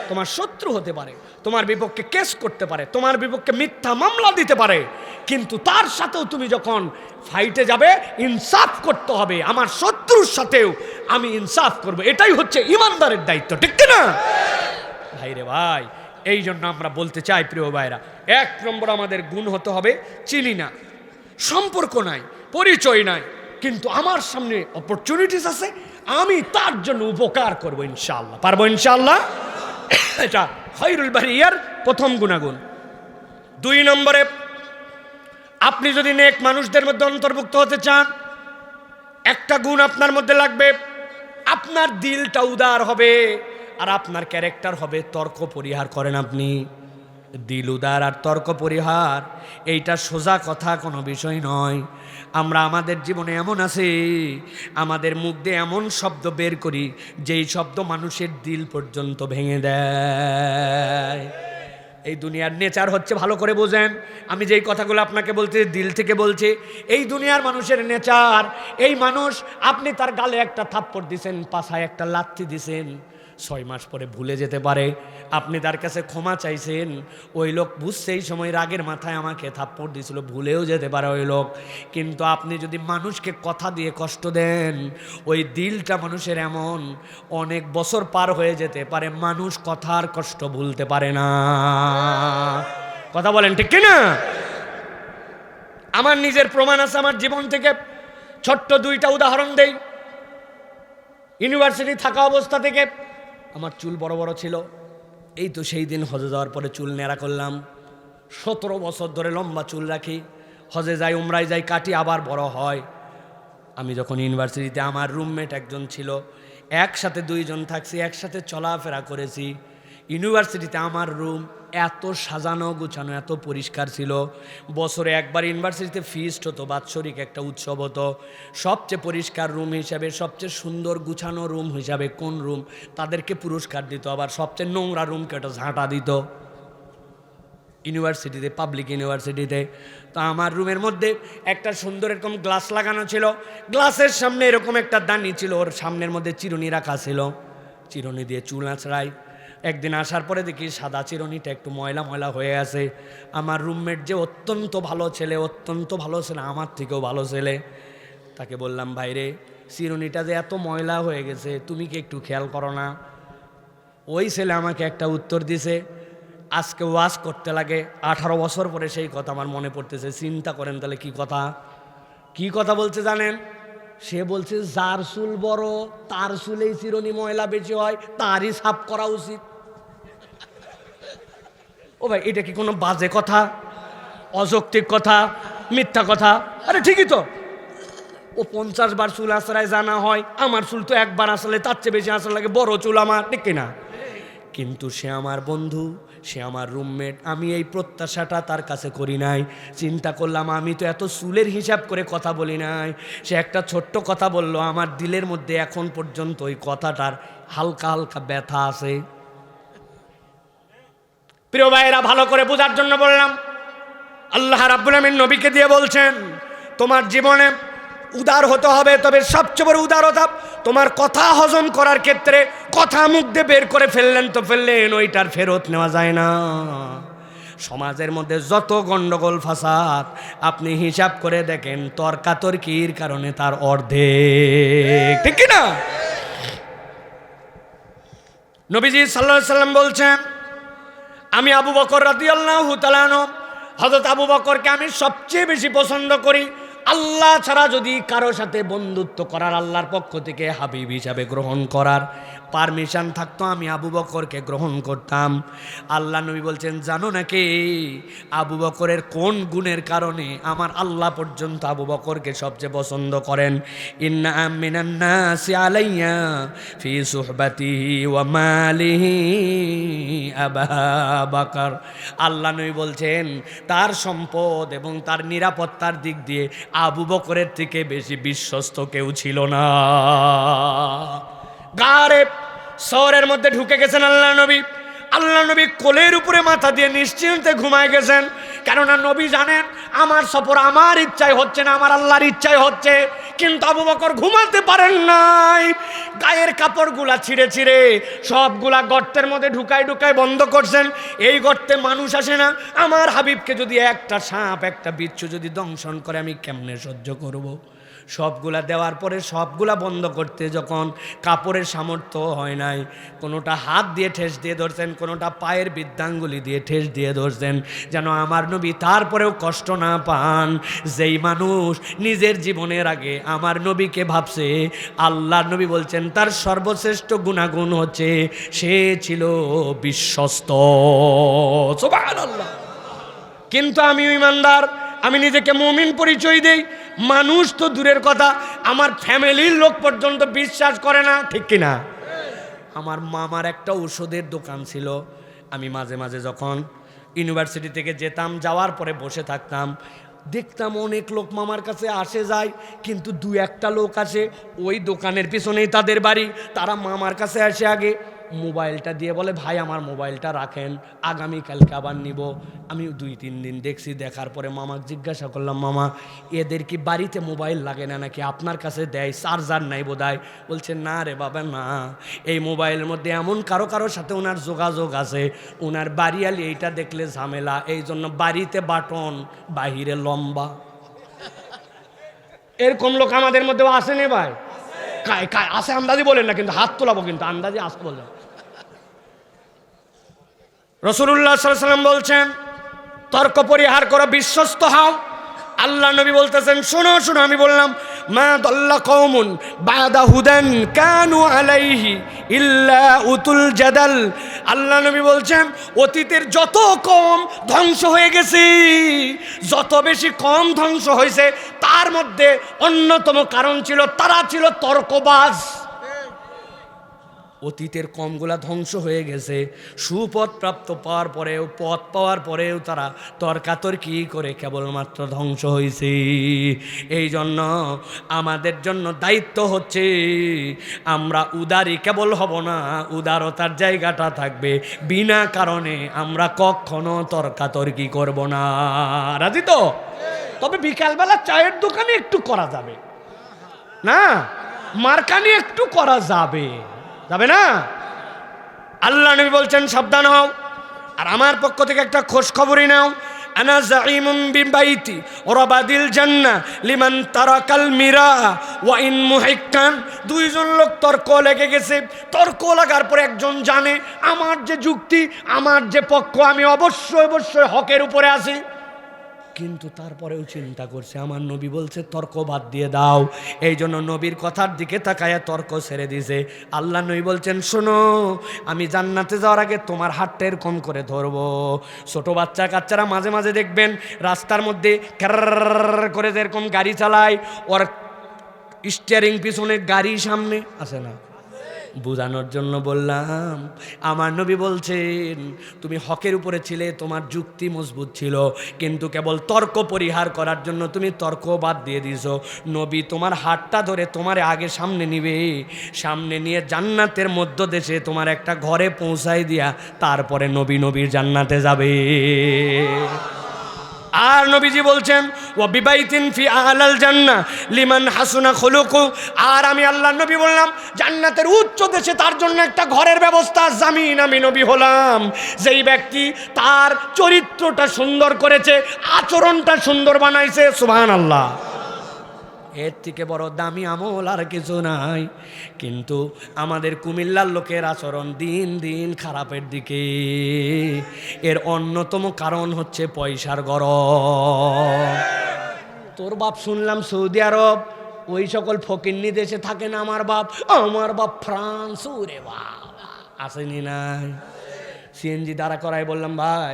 তোমার শত্রু হতে পারে, তোমার বিপক্ষে কেস করতে পারে, তোমার বিপক্ষে মিথ্যা মামলা দিতে পারে, কিন্তু তার সাথেও তুমি যখন ফাইটে যাবে, ইনসাফ করতে হবে। আমার শত্রুর সাথেও আমি ইনসাফ করব, এটাই হচ্ছে ইমানদারের দায়িত্ব, ঠিক কিনা? ভাই রে ভাই, এই জন্য আমরা বলতে চাই প্রিয় ভাইরা, 1 নম্বর আমাদের গুণ হতে হবে চিনি না, সম্পর্ক নাই, পরিচয় নাই, কিন্তু আমার সামনে অপরচুনিটিস আছে, আমি তার জন্য উপকার করব ইনশাআল্লাহ, পারবো ইনশাআল্লাহ। এটা খায়রুল বারিয়ার প্রথম গুণাগুণ। 2 নম্বরে, আপনি যদি নেক মানুষদের মধ্যে অন্তর্ভুক্ত হতে চান, একটা গুণ আপনার মধ্যে লাগবে, আপনার দিলটা উদার হবে আর আপনার ক্যারেক্টার হবে তর্ক পরিহার করেন আপনি। দিল উদার আর তর্ক পরিহার, এইটা সোজা কথা, কোনো বিষয় নয়। আমরা আমাদের জীবনে এমন আছে, আমাদের মুখ দিয়ে এমন শব্দ বের করি যেই শব্দ মানুষের দিল পর্যন্ত ভেঙে দেয়। এই দুনিয়ার নেচার হচ্ছে, ভালো করে বোঝেন, আমি যেই কথাগুলো আপনাকে বলতে দিল থেকে বলছি, এই দুনিয়ার মানুষের নেচার, এই মানুষ আপনি তার গালে একটা থাপ্পড় দিছেন, পাছায় একটা লাথি দিছেন, 6 মাস পরে ভুলে যেতে পারে। আপনি তার কাছে ক্ষমা চাইছেন, ওই লোক বুঝছে এই সময় রাগের মাথায় আমাকে থাপ্পড় দিয়েছিল, ভুলেও যেতে পারে ওই লোক। কিন্তু আপনি যদি মানুষকে কথা দিয়ে কষ্ট দেন, ওই দিলটা মানুষের এমন, অনেক বছর পার হয়ে যেতে পারে, মানুষ কথার কষ্ট ভুলতে পারে না। কথা বলেন ঠিক কিনা? আমার নিজের প্রমাণ আছে আমার জীবন থেকে। ছোট্ট 2টা উদাহরণ দেই। ইউনিভার্সিটি থাকা অবস্থা থেকে আমার চুল বড় বড় ছিল। এই তো সেই দিন হজে যাওয়ার পরে চুল নেড়া করলাম। 17 বছর ধরে লম্বা চুল রাখি, হজে যাই, উমরায় যাই, কাটি, আবার বড় হয়। আমি যখন ইউনিভার্সিটিতে, আমার রুমমেট একজন ছিল, একসাথে 2 জন থাকছি, একসাথে চলাফেরা করেছি। ইউনিভার্সিটিতে আমার রুম এত সাজানো গুছানো, এত পরিষ্কার ছিল। বছরে একবার ইউনিভার্সিটিতে ফিস্ট হতো, বাৎসরিক একটা উৎসব হতো। সবচেয়ে পরিষ্কার রুম হিসাবে, সবচেয়ে সুন্দর গুছানো রুম হিসাবে কোন রুম, তাদেরকে পুরস্কার দিত। আবার সবচেয়ে নোংরা রুমকে একটা ঝাঁটা দিত ইউনিভার্সিটিতে, পাবলিক ইউনিভার্সিটিতে। তো আমার রুমের মধ্যে একটা সুন্দর এরকম গ্লাস লাগানো ছিল, গ্লাসের সামনে এরকম একটা দানি ছিল, ওর সামনের মধ্যে চিরুনি রাখা ছিল, চিরুনি দিয়ে চুল আঁচড়াই। একদিন আসার পরে দেখি সাদা চিরুনিটা একটু ময়লা ময়লা হয়ে আছে। আমার রুমমেট যে অত্যন্ত ভালো ছেলে, অত্যন্ত ভালো ছেলে, আমার থেকেও ভালো ছেলে, তাকে বললাম, ভাইরে চিরুনিটা যে এত ময়লা হয়ে গেছে, তুমি কি একটু খেয়াল করো না? ওই ছেলে আমাকে একটা উত্তর দিছে, আজকে ওয়াজ করতে লাগে 18 বছর পরে সেই কথা আমার মনে পড়তেছে। চিন্তা করেন তাহলে কি কথা, কি কথা বলছে জানেন? সে বলছে, যার চুল বড় তার চুলেই চিরুনি ময়লা বেশি হয়, তারই সাফ করা উচিত। ও ভাই, এটা কি কোনো বাজে কথা, অযৌক্তিক কথা, মিথ্যা কথা? আরে ঠিকই তো, ও 50 বার চুল আঁচড়ায় জানা হয়, আমার চুল তো একবার আসলে তার চেয়ে বেশি আসলে লাগে, বড় চুল আমার, ঠিক কিনা? কিন্তু সে আমার বন্ধু, সে আমার রুমমেট, আমি এই প্রত্যাশাটা তার কাছে করি নাই। চিন্তা করলাম, আমি তো এত চুলের হিসাব করে কথা বলি নাই। সে একটা ছোট্ট কথা বলল, আমার দিলের মধ্যে এখন পর্যন্ত ওই কথাটার হালকা হালকা ব্যথা আছে। প্রিয় ভাইয়েরা, ভালো করে বোঝার জন্য বললাম, আল্লাহ রাব্বুল আমিন নবীকে দিয়ে বলছেন, তোমার জীবনে উদার হতে হবে, তবে সবচেয়ে বড় উদারতা তোমার কথা হজম করার ক্ষেত্রে, কথা মুখ দিয়ে বের করে ফেললেন তো ফেললেন, ওইটার ফেরত নেওয়া যায় না। সমাজের মধ্যে যত গন্ডগোল ফাসাদ আপনি হিসাব করে দেখেন, তর্কাতর্কির কারণে তার অর্ধেক, ঠিক কিনা? নবীজি সাল্লাল্লাহু আলাইহি সাল্লাম বলছেন, আমি আবু বকর রাদিয়াল্লাহু তাআলা আনহু, হযরত আবু বকরকে আমি সবচেয়ে বেশি পছন্দ করি। আল্লাহ ছাড়া যদি কারো সাথে বন্ধুত্ব করার, আল্লাহর পক্ষ থেকে হাবিব হিসাবে গ্রহণ করার পারমিশন থাকতো, আমি আবু বকরকে গ্রহণ করতাম। আল্লাহ নবী বলছেন, জানো নাকি আবু বকরের কোন গুণের কারণে আমার আল্লাহ পর্যন্ত আবু বকরকে সবচেয়ে পছন্দ করেন? ইন্না মিনান নাসি আলাইয়া ফি সুহবাতিহি ওয়া মালিহি আবা বকর। আল্লাহ নবী বলছেন, তার সম্পদ এবং তার নিরাপত্তার দিক দিয়ে আবু বকরের থেকে বেশি বিশ্বস্ত কেউ ছিল না। গারে শহরের মধ্যে ঢুকে গেছেন আল্লাহ নবী। আল্লাহ নবী কোলের উপরে মাথা দিয়ে নিশ্চিন্তে ঘুমায় গেছেন, কেননা নবী জানেন আমার সফর আমার ইচ্ছায় হচ্ছে না, আমার আল্লাহর ইচ্ছায় হচ্ছে। কিন্তু আবু বকর ঘুমাতে পারেন নাই, গায়ের কাপড়গুলা ছিঁড়ে ছিঁড়ে সবগুলা গর্তের মধ্যে ঢুকায় ঢুকায় বন্ধ করছেন। এই গর্তে মানুষ আসে না, আমার হাবিবকে যদি একটা সাপ, একটা বিচ্ছু যদি দংশন করে, আমি কেমনে সহ্য করব? সবগুলা দেওয়ার পরে সবগুলা বন্ধ করতে যখন কাপড়ের সামর্থ্য হয় নাই, কোনোটা হাত দিয়ে ঠেস দিয়ে ধরছেন, কোনোটা পায়ের বৃদ্ধাঙ্গুলি দিয়ে ঠেস দিয়ে ধরছেন, যেন আমার নবী তারপরেও কষ্ট না পান। যেই মানুষ নিজের জীবনের আগে আমার নবীকে ভাবছে, আল্লাহর নবী বলছেন তার সর্বশ্রেষ্ঠ গুণাগুণ হচ্ছে সে ছিল বিশ্বস্ত। সুবহানাল্লাহ। কিন্তু আমি ইমানদার, আমি নিজেকে মুমিন পরিচয় দেই, মানুষ তো দূরের কথা, আমার ফ্যামিলির লোক পর্যন্ত বিশ্বাস করে না, ঠিক কিনা? আমার মামার একটা ওষুধের দোকান ছিল। আমি মাঝে মাঝে যখন ইউনিভার্সিটি থেকে যেতাম, যাওয়ার পরে বসে থাকতাম, দেখতাম অনেক লোক মামার কাছে আসে যায়, কিন্তু 2-1টা লোক আসে, ওই দোকানের পিছনেই তাদের বাড়ি, তারা মামার কাছে আসে আগে, মোবাইলটা দিয়ে বলে ভাই আমার মোবাইলটা রাখেন, আগামীকালকে আবার নিব। আমি 2-3 দিন দেখছি, দেখার পরে মামাকে জিজ্ঞাসা করলাম, মামা এদের কি বাড়িতে মোবাইল লাগে না নাকি আপনার কাছে দেয়, চার্জার নাই বোধহয়? বলছে না রে বাবা না, এই মোবাইলের মধ্যে এমন কারো সাথে ওনার যোগাযোগ আছে, ওনার বাড়িয়ালি এইটা দেখলে ঝামেলা, এই জন্য বাড়িতে বাটন বাহিরে লম্বা। এরকম লোক আমাদের মধ্যেও আসে নে ভাই? আসে আন্দাজি বলেন না, কিন্তু হাত তোলাবো, কিন্তু আন্দাজি আসতে বললেন। রাসূলুল্লাহ সাল্লাল্লাহু আলাইহি ওয়াসাল্লাম বলছেন তর্ক পরিহার করো, বিশ্বস্ত হও। আল্লাহ নবী বলতেছেন শোনো শোনো, আমি বললাম মা দাল্লা কওমুন বাদা হুদান কানু আলাইহি ইল্লা উতুল জাদাল। আল্লাহ নবী বলছেন অতীতের যত কম ধ্বংস হয়ে গেছে, যত বেশি কম ধ্বংস হয়েছে, তার মধ্যে অন্যতম কারণ ছিল তারা ছিল তর্কবাজ। অতীতের কমগুলা ধ্বংস হয়ে গেছে, সুপথ প্রাপ্ত পাওয়ার পরেও, পথ পাওয়ার পরেও তারা তর্কাতর্কি করে কেবলমাত্র ধ্বংস হয়েছে। এই জন্য আমাদের জন্য দায়িত্ব হচ্ছে আমরা উদারি কেবল হব না, উদারতার জায়গাটা থাকবে, বিনা কারণে আমরা কখনো তর্কাতর্কি করব না। রাজি তো? তবে বিকালবেলা চায়ের দোকানে একটু করা যাবে না, মার্কানি একটু করা যাবে, যাবে না? আল্লাহ নবী বলছেন সাবধান হও। আর আমার পক্ষ থেকে একটা খোঁজ খবরই নাও, আনা যাইমুম বিবাইতি রাবাদিল জান্নাহ লিমান তারাকাল মিরা ওয়া ইন মুহিক্কান। দুইজন লোক তর্ক লেগে গেছে, তর্ক লাগার পরে একজন জানে আমার যে যুক্তি, আমার যে পক্ষ, আমি অবশ্যই অবশ্যই হকের উপরে আছি, কিন্তু তারপরেও চিন্তা করছে আমার নবী বলছে তর্ক বাদ দিয়ে দাও, এই জন্য নবীর কথার দিকে তাকায়া তর্ক ছেড়ে দিয়েছে। আল্লাহ নবী বলছেন শোনো, আমি জান্নাতে যাওয়ার আগে তোমার হাতটা এরকম করে ধরবো। ছোট বাচ্চা কাচ্চারা মাঝে মাঝে দেখবেন রাস্তার মধ্যে ক্যার করে যেরকম গাড়ি চালায়, ওর স্টিয়ারিং পিছনে, গাড়ি সামনে আছে না, বুঝানোর জন্য বললাম। আমার নবী বলছেন তুমি হকের উপরে ছিলে, তোমার যুক্তি মজবুত ছিল, কিন্তু কেবল তর্ক পরিহার করার জন্য তুমি তর্ক বাদ দিয়ে দিছো। নবী তোমার হাতটা ধরে তোমার আগে সামনে নিবে, সামনে নিয়ে জান্নাতের মধ্য দেশে তোমার একটা ঘরে পৌঁছাই দিয়া তারপরে নবী নবীর জান্নাতে যাবে। আর নবীজি বলছেন ওয়া বিবাইতিন ফি আলাল জান্নাহ লিমান হাসুনা খুলুকু। আর আমি আল্লাহর নবী বললাম জান্নাতের উচ্চ দেশে তার জন্য একটা ঘরের ব্যবস্থা, জামিন আমি নবী হলাম। যেই ব্যক্তি তার চরিত্রটা সুন্দর করেছে, আচরণটা সুন্দর বানাইছে, সুবহানাল্লাহ, এর থেকে বড় দামি আমল আর কিছু নাই। কিন্তু আমাদের কুমিল্লার লোকের আচরণ দিন দিন খারাপের দিকে। এর অন্যতম কারণ হচ্ছে পয়সার গরম। তোর বাপ শুনলাম সৌদি আরব, ওই সকল ফকিন্নি দেশে থাকে না। আমার বাপ ফ্রান্স, ওরে বাবা, আসেনি নাই? সিএনজি দ্বারা করাই, বললাম ভাই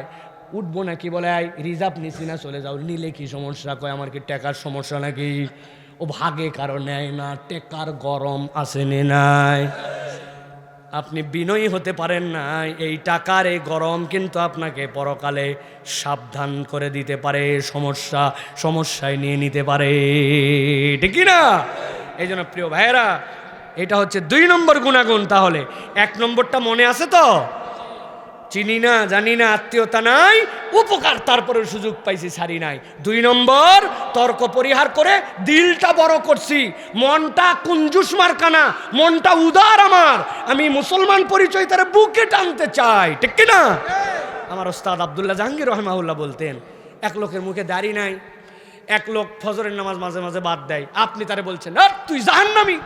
উঠবো নাকি, বলে আই রিজার্ভ নিছি না, চলে যাও। নিলে কি সমস্যা? কয় আমার কি টাকার সমস্যা নাকি? ও ভাগে কারো নেয় না, টেকার গরম আসেনি নাই? আপনি বিনয়ী হতে পারেন না, এই টাকার এই গরম কিন্তু আপনাকে পরকালে সাবধান করে দিতে পারে, সমস্যায় নিয়ে নিতে পারে, ঠিক না? এই জন্য প্রিয় ভাইয়েরা, এটা হচ্ছে 2 নম্বর গুণাগুণ। তাহলে 1 নম্বরটা মনে আছে তো? চিনি না, জানি না, আত্মীয়তা নাই, উপকার তারপরে সুযোগ পাইছি, ছাড়ি নাই। 2 নম্বর, তর্ক পরিহার করে দিলটা বড় করছি, মনটা কুঞ্জুস মার্কানা, মনটা উদার আমার, আমি মুসলমান পরিচয় তারা বুকে টানতে চাই, ঠিক কিনা? আমার ওস্তাদ আব্দুল্লাহ জাহাঙ্গীর রহমাহুল্লাহ বলতেন এক লোকের মুখে দাড়ি নাই, এক লোক ফজরের নামাজ মাঝে মাঝে বাদ দেয়, আপনি তারে বলছেন তুই জাহান্নামী,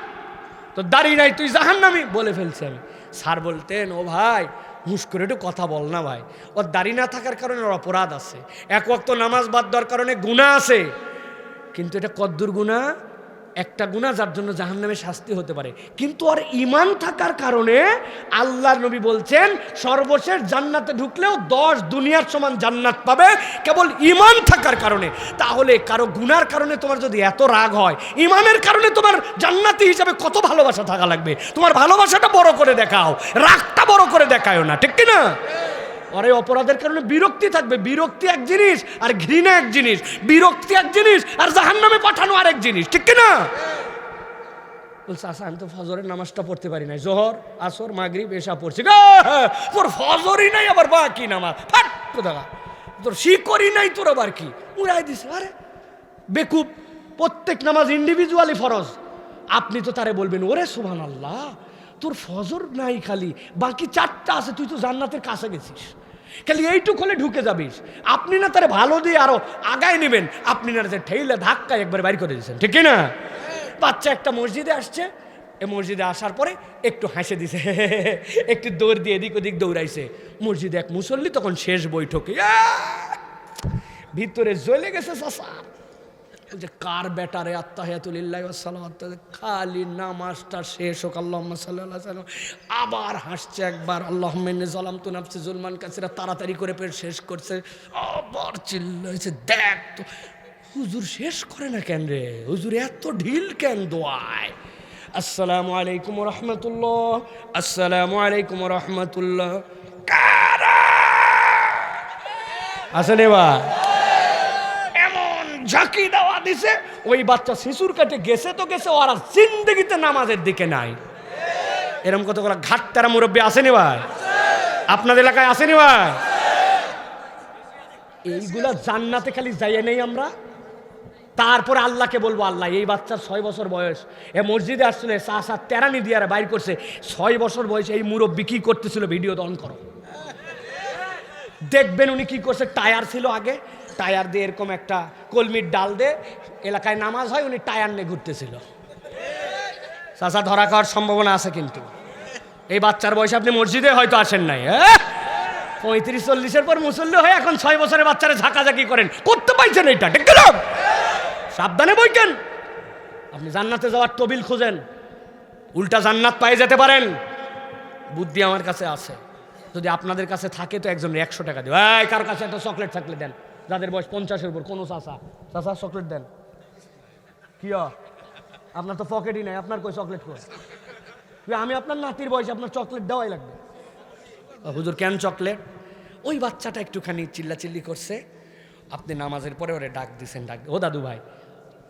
তোর দাড়ি নাই, তুই জাহান্নামী বলে ফেলছেন। স্যার বলতেন ও ভাই হুঁশ করে একটু কথা বল না ভাই, ওর দাড়ি না থাকার কারণে ওর অপরাধ আছে, এক ওয়াক্ত নামাজ বাদ দেওয়ার কারণে গুনাহ আছে, কিন্তু এটা কদ্দুর গুনাহ? একটা গুনাহ যার জন্য জাহান্নামে শাস্তি হতে পারে, কিন্তু ওর ঈমান থাকার কারণে আল্লাহর নবী বলছেন সর্বশেষ জান্নাতে ঢুকলেও 10 দুনিয়ার সমান জান্নাত পাবে, কেবল ঈমান থাকার কারণে। তাহলে কারো গুনার কারণে তোমার যদি এত রাগ হয়, ঈমানের কারণে তোমার জান্নাতি হিসাবে কত ভালোবাসা থাকা লাগবে। তোমার ভালোবাসাটা বড় করে দেখাও, রাগটা বড় করে দেখাও না, ঠিক কি না? আর এই অপরাধের কারণে বিরক্তি থাকবে, বিরক্তি এক জিনিস আর ঘৃণা এক জিনিস, বিরক্তি এক জিনিস আর জাহান্নামে পাঠানো আরেক জিনিস, ঠিক কি না? বলছে আচ্ছা আমি তো ফজরের নামাজটা পড়তে পারি নাই, জোহর আসর মাগরিব এশা পড়ছি, তোর ফজরই নাই আবার বাকি নামাজ, ফাট কোথা তোর শিকরি নাই তোর আবার কি উড়াই দিছে। আরে বেকুব, প্রত্যেক নামাজ ইন্ডিভিজুয়ালি ফরজ। আপনি তো তারে বলবেন ওরে সুবহানাল্লাহ তোর ফজর নাই খালি বাকি 4টা আছে, তুই তো জান্নাতের কাছে গেছিস, খালি এইটুক হলে ঢুকে যাবিস। আপনি না তারে ভালো দিয়ে আরো আগায় নেবেন, আপনি না ঠেইলে ধাক্কায় একবার বাইর করে দিয়েছেন, ঠিক না? বাচ্চা একটা মসজিদে আসছে, এ মসজিদে আসার পরে একটু হাসে দিছে, একটু দৌড় দিয়ে এদিক ওদিক দৌড়াইছে। মসজিদে এক মুসল্লি তখন শেষ বৈঠকে ভিতরে জ্বলে গেছে চাচা, যে কার বেটারে আত্তাহিয়াতুলিল্লাহি ওয়াস সালাওয়াত, খালি নামাজটা শেষ হোক আল্লাহুম্মা সাল্লি আলা সাল্লাম, আবার হাসছে একবার আল্লাহুম্মা ইন্নী যালামতু নাফসি যুলমান কাসীরা, তাড়াতাড়ি করে পেট শেষ করছে, আবার চিল্লাইছে। দেখ তো হুজুর শেষ করে না কেন রে, হুজুর এত ঢিল কেন দোয়ায়? আসসালামু আলাইকুম ওয়া রাহমাতুল্লাহ, আসসালামু আলাইকুম ওয়া রাহমাতুল্লাহ, কারা আসেন এবার ঝাঁকি দেওয়া দিছে। ওই বাচ্চা শিশুর কাছে গেছে তো গেছে, ওরা জিন্দেগিতে নামাজের দিকে নাই। এরকম কতগুলো ঘাটতারা মুরব্বী আসেনি ভাই, আপনাদের এলাকায় আসেনি ভাই? এইগুলা জান্নাতে খালি যাইয়ে নেই আমরা, তারপরে আল্লাহকে বলবো আল্লাহ এই বাচ্চার 6 বছর বয়স, এ মসজিদে আসছিল চা তেরানি দিয়ে বাইর করছে, 6 বছর বয়সে এই মুরব্বী কি করতেছিল ভিডিও অন করো, দেখবেন উনি কি করছে। টায়ার ছিল আগে, টায়ার দিয়ে এরকম একটা কলমির ডাল দিয়ে এলাকায় নামাজ হয়, উনি টায়ার নিয়ে ঘুরতেছিল। চাচা ধরা খাওয়ার সম্ভাবনা আছে, কিন্তু এই বাচ্চার বয়সে আপনি মসজিদে হয়তো আসেন নাই, 35-40-এর পর মুসল্লি হয়ে এখন 6 বছরের বাচ্চারা ঝাঁকাঝাঁকি করেন, করতে পাইছেন এটা, ঠিক না? সাবধানে বইকেন, আপনি জান্নাতে যাওয়ার তবিল খুঁজেন, উল্টা জান্নাত পাই যেতে পারেন। বুদ্ধি আমার কাছে আছে, যদি আপনাদের কাছে থাকে তো একজন 100 টাকা দেবে। কার কাছে একটা চকলেট থাকলে দেন, যাদের বয়স 50-এর উপর, কোনো চাচা চকলেট দেন। কি আপনার তো পকেটই নাই, আপনার কই চকলেট কই? আমি আপনার নাতির বয়সে আপনার চকলেট দেওয়াই লাগবে। হুজুর কেন চকলেট? ওই বাচ্চাটা একটুখানি চিল্লাচিল্লি করছে, আপনি নামাজের পরে ওরে ডাক দিছেন, ডাক ও দাদু ভাই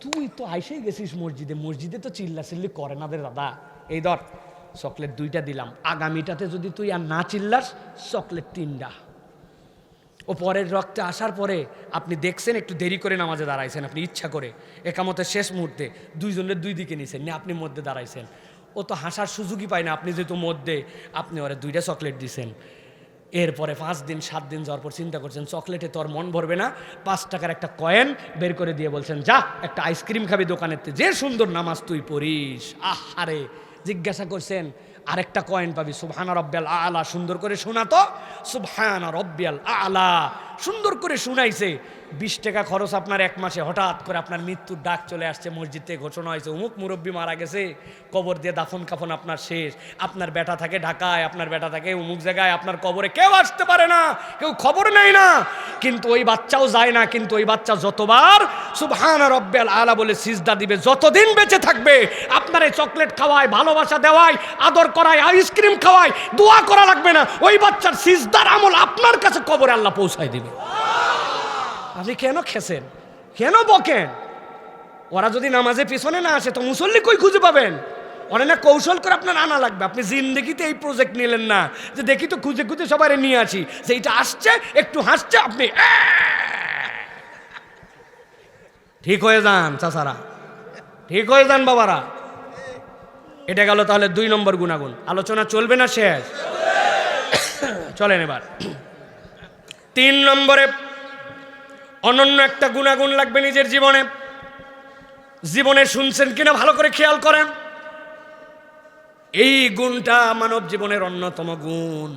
তুই তো আইসেই গেছিস মসজিদে, মসজিদে তো চিল্লাচিল্লি করে না রে দাদা, এই ধর চকলেট 2টা দিলাম, আগামীটাতে যদি তুই আর না চিল্লাস চকলেট 3টা। ও পরের রক্তে আসার পরে আপনি দেখছেন একটু দেরি করে নামাজে দাঁড়াইছেন, আপনি ইচ্ছা করে একামতের শেষ মুহূর্তে দুইজনের 2 দিকে নিছেন না, আপনি মধ্যে দাঁড়াইছেন, ও তো হাসার সুযোগই পায় না, আপনি যেহেতু মধ্যে, আপনি ওরা 2টা চকলেট দিছেন। এরপরে 5 দিন 7 দিন যাওয়ার পর চিন্তা করছেন চকলেটে তোর মন ভরবে না, 5 টাকার একটা কয়েন বের করে দিয়ে বলছেন যা একটা আইসক্রিম খাবি দোকানেতে, যে সুন্দর নামাজ তুই পড়িস। আহারে জিজ্ঞাসা করছেন আরেকটা কয়েন পাবি, সুবহান রাব্বিয়াল আলা, সুন্দর করে শোনা তো, সুবহান রাব্বিয়াল আলা, সুন্দর করে শুনাইছে। 20 টাকা খরচ আপনার 1 মাসে, হঠাৎ করে আপনার মৃত্যুর ডাক চলে আসছে, মসজিদ থেকে ঘোষণা হয়েছে অমুক মুরব্বী মারা গেছে, কবর দিয়ে দাফন কাফন আপনার শেষ, আপনার বেটা থাকে ঢাকায়, আপনার বেটা থাকে অমুক জায়গায়, আপনার কবরে কেউ আসতে পারে না, কেউ খবর নেয় না, কিন্তু ওই বাচ্চাও যায় না, কিন্তু ওই বাচ্চা যতবার সুবহান রাব্বিয়াল আলা বলে সিজদা দিবে, যতদিন বেঁচে থাকবে আপনার এই চকলেট খাওয়ায়, ভালোবাসা দেওয়ায়, আদর করায়, আইসক্রিম খাওয়ায়, দোয়া করা লাগবে না, ওই বাচ্চার সিজদার আমল আপনার কাছে কবরে আল্লাহ পৌঁছায় দিবে। আপনি কেন খেছেন, কেন বকেন? ওরা যদি নামাজে পিছনে না আসে তো মুসল্লি কই খুঁজে পাবেন? ওরা না কৌশল করে আপনার আনা লাগবে। আপনি জিন্দেগিতে এই প্রজেক্ট নিলেন না যে দেখি তো খুঁজে খুঁজে সবাই নিয়ে আসি, সেইটা আসছে একটু হাসছে আপনি ঠিক হয়ে যান। চাচারা ঠিক হয়ে যান, বাবারা। এটা গেল তাহলে 2 নম্বর গুণাগুণ। আলোচনা চলবে না শেষ? চলেন এবার 3 নম্বরে অনন্য একটা গুণাগুণ লাগবে নিজের জীবনে। জীবনে শুনছেন কিনা ভালো করে খেয়াল করেন। এই গুণটা মানব জীবনের অন্যতম গুণ,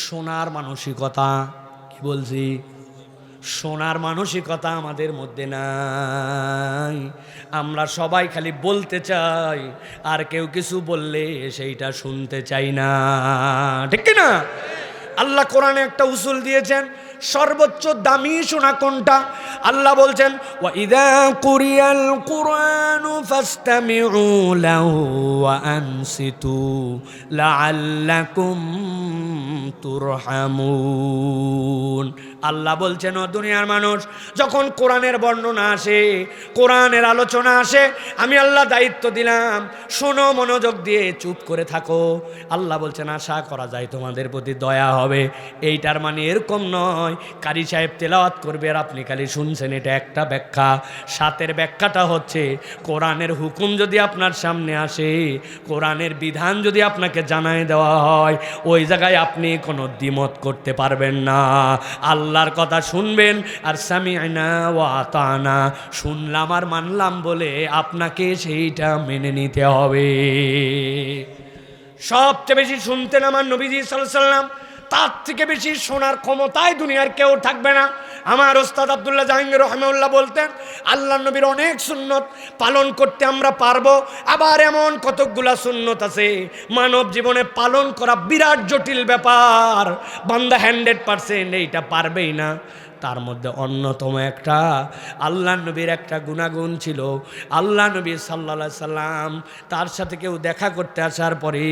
শোনার মানসিকতা। কি বলছি? শোনার মানসিকতা আমাদের মধ্যে নাই। আমরা সবাই খালি বলতে চাই, আর কেউ কিছু বললে সেইটা শুনতে চাই না, ঠিক কি না? আল্লাহ কোরআনে একটা উসুল দিয়েছেন, সর্বোচ্চ দামি শোনা কোনটা? আল্লাহ বলছেন ওয়া ইযা কুরিয়াল কুরআনু ফাসতামিউ লাহু ওয়া আনসিতু লাআল্লাকুম তুরহামুন। আল্লাহ বলছেন, ও দুনিয়ার মানুষ, যখন কোরআনের বর্ণনা আসে, কোরআনের আলোচনা আসে, আমি আল্লাহ দায়িত্ব দিলাম, শোনো মনোযোগ দিয়ে, চুপ করে থাকো। আল্লাহ বলছেন, আশা করা যায় তোমাদের প্রতি দয়া হবে। এইটার মানে এরকম নয় কারি সাহেব তেলাওয়াত করবে আর আপনি খালি শুনছেন, এটা একটা ব্যাখ্যা। সাতের ব্যাখ্যাটা হচ্ছে, কোরআনের হুকুম যদি আপনার সামনে আসে, কোরআনের বিধান যদি আপনাকে জানায় দেওয়া হয়, ওই জায়গায় আপনি কোনো দ্বিমত করতে পারবেন না। আল্লাহর কথা শুনবেন আর সামি'না ওয়া আতানা, শুনলাম আর মানলাম বলে আপনাকে সেইটা মেনে নিতে হবে। সবচেয়ে বেশি শুনতেন আমার নবীজি সাল্লাল্লাহু আলাইহি ওয়াসাল্লাম, তার থেকে বেশি শোনার ক্ষমতায় দুনিয়ার কেউ থাকবে না। আমার ওস্তাদ আব্দুল্লাহ জাহাঙ্গীর রহমাহুল্লাহ বলতেন, আল্লাহ নবীর অনেক সুন্নত পালন করতে আমরা পারবো, আবার এমন কতকগুলা সুন্নত আছে মানব জীবনে পালন করা বিরাট জটিল ব্যাপার, বান্দা 100% এইটা পারবেই না। তার মধ্যে অন্যতম একটা আল্লাহ নবীর একটা গুণাগুণ ছিল, আল্লাহ নবী সাল্লাল্লাহু আলাইহি সাল্লাম তার সাথে কেউ দেখা করতে আসার পরে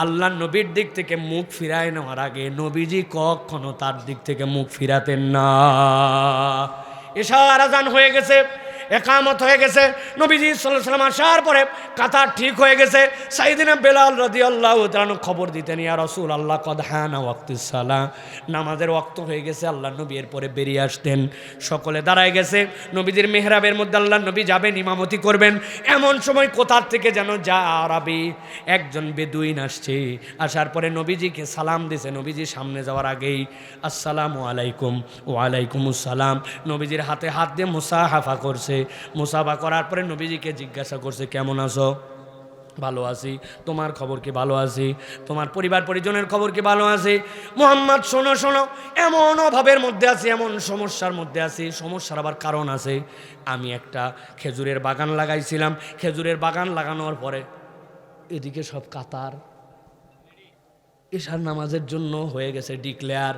আল্লাহ নবীর দিক থেকে মুখ ফিরায় নেওয়ার আগে নবীজি কখনো তার দিক থেকে মুখ ফিরাতেন না। এশার আজান হয়ে গেছে, একামত হয়ে গেছে, নবীজি সাল্লাল্লাহু আলাইহি সাল্লাম আসার পরে কাতার ঠিক হয়ে গেছে, সাইয়েদিনা বেলাল রাদিয়াল্লাহু তাআলা খবর দিতেন, ইয়া রাসূলুল্লাহ কদ হানা ওয়াক্তিস সালাহ, নামাজের ওয়াক্ত হয়ে গেছে। আল্লাহ নবী এর পরে বেরিয়ে আসতেন, সকলে দাঁড়ায় গেছে, নবীজির মেহরাবের মধ্যে আল্লাহ নবী যাবেন, ইমামতি করবেন। এমন সময় কোথার থেকে যেন যা আরবি একজন বেদুইন আসছে, আসার পরে নবীজিকে সালাম দিছে। নবীজি সামনে যাওয়ার আগেই আসসালামু আলাইকুম, ওয়ালাইকুম আসসালাম, নবীজির হাতে হাত দিয়ে মুসাহাফা করছে। মুসাফা করার পরে নবীজিকে জিজ্ঞাসা করছে, কেমন আছো? ভালো আছি। তোমার খবর কি? ভালো আছি। তোমার পরিবার পরিজনের খবর কি? ভালো আছি। মুহাম্মদ শোনো শোনো, এমন অভাবের মধ্যে আছি, এমন সমস্যার মধ্যে আছি, সমস্যার আবার কারণ আছে। আমি একটা খেজুরের বাগান লাগাইছিলাম, খেজুরের বাগান লাগানোর পরে এদিকে সব কাতার, এশার নামাজের জন্য হয়ে গেছে ডিক্লেয়ার।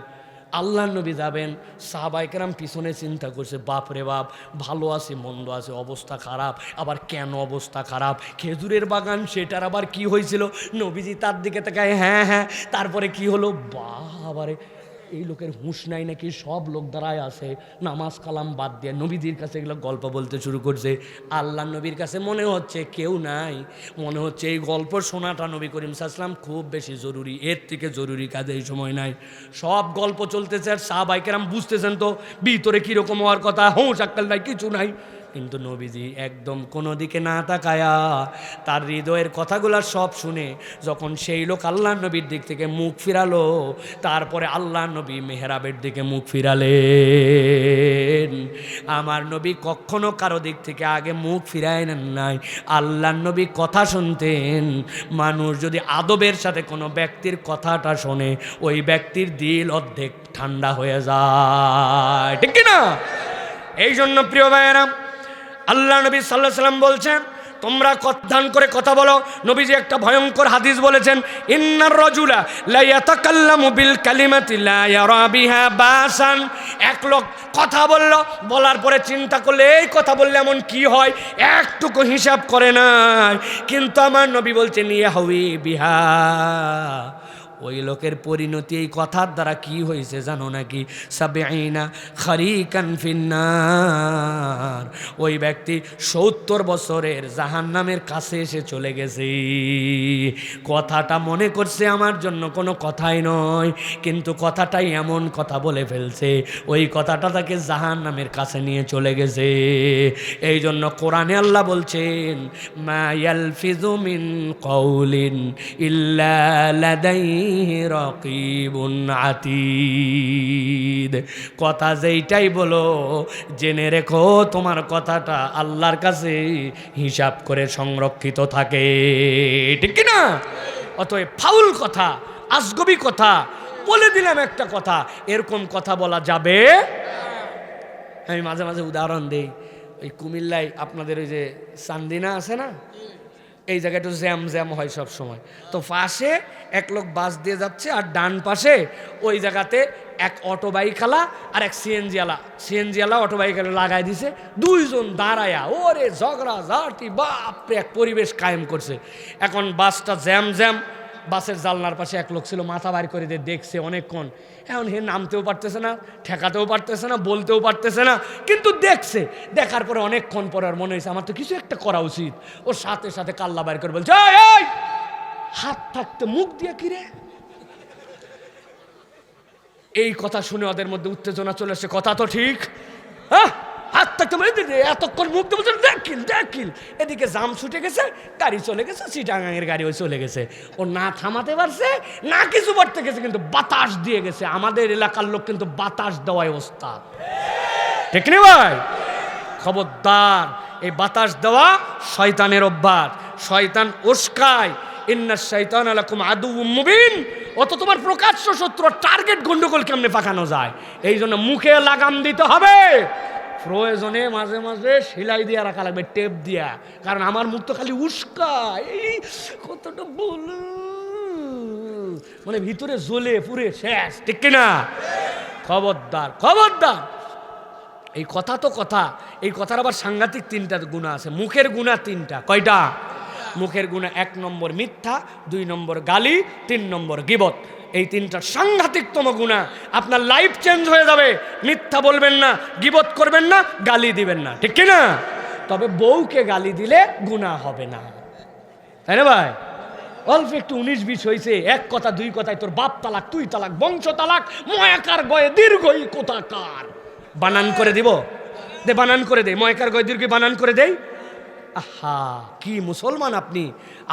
আল্লাহ নবী যাবেন, সাহাবায়ে কেরাম পিছনে চিন্তা করছে, বাপ রে বাপ, ভালো আছে মন্দ আছে, অবস্থা খারাপ। আবার কেন অবস্থা খারাপ? খেজুরের বাগান, সেটার আবার কি হয়েছিল? নবীজি তার দিকে তাকায়, হ্যাঁ হ্যাঁ, তারপরে কি হলো? বাবারে, এই লোকের হুঁশ নাই নাকি? সব লোক দাঁড়ায় আছে, নামাজ কালাম বাদ দিয়ে নবীজির কাছে এগুলো গল্প বলতে শুরু করছে। আল্লাহ নবীর কাছে মনে হচ্ছে কেউ নাই, মনে হচ্ছে এই গল্প শোনাটা নবী করিম সাল্লাল্লাহু আলাইহি ওয়াসাল্লাম খুব বেশি জরুরি, এর থেকে জরুরি কাজে এই সময় নাই। সব গল্প চলতেছে আর সাহাবায়ে কেরাম বুঝতেছেন তো ভিতরে কীরকম হওয়ার কথা, হুঁশ আক্কেল নাই, কিছু নাই। কিন্তু নবীজি একদম কোনো দিকে না তাকায়া তার হৃদয়ের কথাগুলো সব শুনে যখন সেই লোক আল্লাহ নবীর দিক থেকে মুখ ফিরালো, তারপরে আল্লাহ নবী মেহরাবের দিকে মুখ ফিরালেন। আমার নবী কখনো কারো দিক থেকে আগে মুখ ফিরায় নেন নাই। আল্লাহ নবী কথা শুনতেন, মানুষ যদি আদবের সাথে কোনো ব্যক্তির কথাটা শোনে, ওই ব্যক্তির দিল অর্ধেক ঠান্ডা হয়ে যায়, ঠিক কিনা? এই জন্য প্রিয় ভাইয়েরা, আল্লাহ নবী সাল্লাল্লাহু আলাইহি ওয়াসাল্লাম বলছেন, তোমরা ধ্যান করে কথা বলো। নবীজি একটা ভয়ঙ্কর হাদিস বলেছেন, ইন্নার রাজুলা লা ইয়াতাকাল্লামু বিল কালিমাতি লা ইয়ারা বিহা বাসান। এক লোক কথা বললো, বলার পরে চিন্তা করলে এই কথা বললে এমন কি হয়, একটুকু হিসাব করে নাই। কিন্তু আমার নবী বলছেন, ইয়াহউই বিহা, ওই লোকের পরিণতি এই কথার দ্বারা কি হয়েছে জানো নাকি? সাবিঈনা খারিকান ফিন্নার, ওই ব্যক্তি 70 বছরের জাহান্নামের কাছে এসে চলে গেছে। কথাটা মনে করছে আমার জন্য কোনো কথাই নয়, কিন্তু কথাটাই এমন কথা বলে ফেলছে, ওই কথাটা তাকে জাহান্নামের কাছে নিয়ে চলে গেছে। এই জন্য কোরআনে আল্লাহ বলছেন, মা ইয়ালফিযু মিন কাউলিন ইল্লা লাদাইহি রাকিবুন আতীদ। কথা যেইটাই বলো জেনে রেখো তোমার কথাটা আল্লাহর কাছে হিসাব করে সংরক্ষিত থাকে, ঠিক কি না? অতএব ফাউল কথা, আজগবি কথা, বলে দিলাম একটা কথা, এরকম কথা বলা যাবে। আমি মাঝে মাঝে উদাহরণ দিই, ওই কুমিল্লায় আপনাদের ওই যে চান্দিনা আছে না, এই জায়গাটা জ্যাম জ্যাম হয় সব সময়। তো পাশে এক লোক বাস দিয়ে যাচ্ছে আর ডান পাশে ওই জায়গাতে এক অটো বাইকালা আর এক সিএনজিওয়ালা অটো বাইকালা লাগাই দিছে, দুইজন দাঁড়ায়া ওরে ঝগড়া ঝাঁটি, বাপরে এক পরিবেশ কায়েম করছে। এখন বাসটা জ্যাম জ্যাম, বাসের জানলার পাশে এক লোক ছিল, মাথা বাইর করে দিয়ে দেখছে অনেকক্ষণ। এখন হে নামতেও পারতেছে না, ঠেকাতেও পারতেছে না, বলতেও পারতেছে না, কিন্তু দেখছে। দেখার পরে অনেকক্ষণ পরে আর মনে হয়েছে আমার তো কিছু একটা করা উচিত। ওর সাথে সাথে কাল্লা বাইর করে বলছে, এই এই হাত থাকতে মুখ দিয়ে কি রে? এই কথা শুনে ওদের মধ্যে উত্তেজনা চলে আসছে, কথা তো ঠিক, হ্যাঁ হাত থাকতে এতক্ষণ মুখ দিয়ে বলছে দেখিল দেখিল। এদিকে জাম ছুটে গেছে, গাড়ি চলে গেছে, চিটাগাঙের গাড়ি ওই চলে গেছে। ও না থামাতে পারছে না কিছু করতে গেছে, কিন্তু বাতাস দিয়ে গেছে। আমাদের এলাকার লোক কিন্তু বাতাস দেওয়ায় ওস্তাদ, ঠিক না ভাই? খবরদার, এই বাতাস দেওয়া শয়তানের অভ্যাস, শয়তান উস্কায়। ইন্নাশ শাইতানা লাকুম আদুউম মুবিন, অত তোমার প্রকাশ্য শত্রু, টার্গেট গন্ডগোল কেমনে পাকানো যায়। এই জন্য মুখে লাগাম দিতে হবে, প্রয়োজনে মাঝে মাঝে সেলাই দিয়ে রাখা লাগবে, টেপ দিয়া। কারণ আমার মুখ তো খালি উস্কায়, এই কতটা বল মানে ভিতরে জ্বলে পুরে শেষ, ঠিক কিনা? খবরদার খবরদার। এই কথা তো কথা, এই কথার আবার সাংঘাতিক তিনটা গুণা আছে। মুখের গুণা তিনটা। কয়টা? মুখের গুণা 1 নম্বর মিথ্যা, 2 নম্বর গালি, 3 নম্বর গীবত। এই তিনটা সাংঘাতিকতম গুণা। আপনার লাইফ চেঞ্জ হয়ে যাবে। মিথ্যা বলবেন না, গীবত করবেন না, গালি দিবেন না, ঠিক কিনা? তবে বউকে গালি দিলে গুণা হবে না, তাই না ভাই? অল্প একটু 19-20 হয়েছে, এক কথা 2 কথায় তোর বাপ তালাক, তুই তালাক, বংশ তালাক, ময়াকার গয়ে দীর্ঘই কোথাকার। বানান করে দিব, দে বানান করে দে, ময়কার গয় দীর্ঘ বানান করে দেই। আহা, কি মুসলমান আপনি!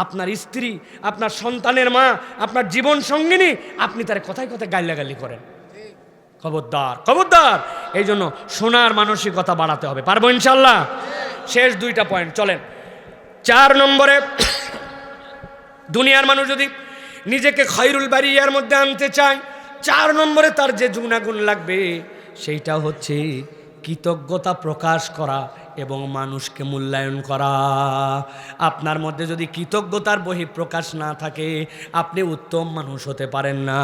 আপনার স্ত্রী, আপনার সন্তানের মা, আপনার জীবন সঙ্গিনী, আপনি তার কথায় কথায় গাইলাগালি করেন। খবরদার খবরদার। এই জন্য শোনার মানসিকতা বাড়াতে হবে। পারবো ইনশাল্লাহ? শেষ 2টা পয়েন্ট চলেন। 4 নম্বরে, দুনিয়ার মানুষ যদি নিজেকে খৈরুল বারিয়ার মধ্যে আনতে চায়, 4 নম্বরে তার যে গুণাগুণ লাগবে সেইটা হচ্ছে কৃতজ্ঞতা প্রকাশ করা এবং মানুষকে মূল্যায়ন করা। আপনার মধ্যে যদি কৃতজ্ঞতার বহিঃপ্রকাশ না থাকে, আপনি উত্তম মানুষ হতে পারেন না।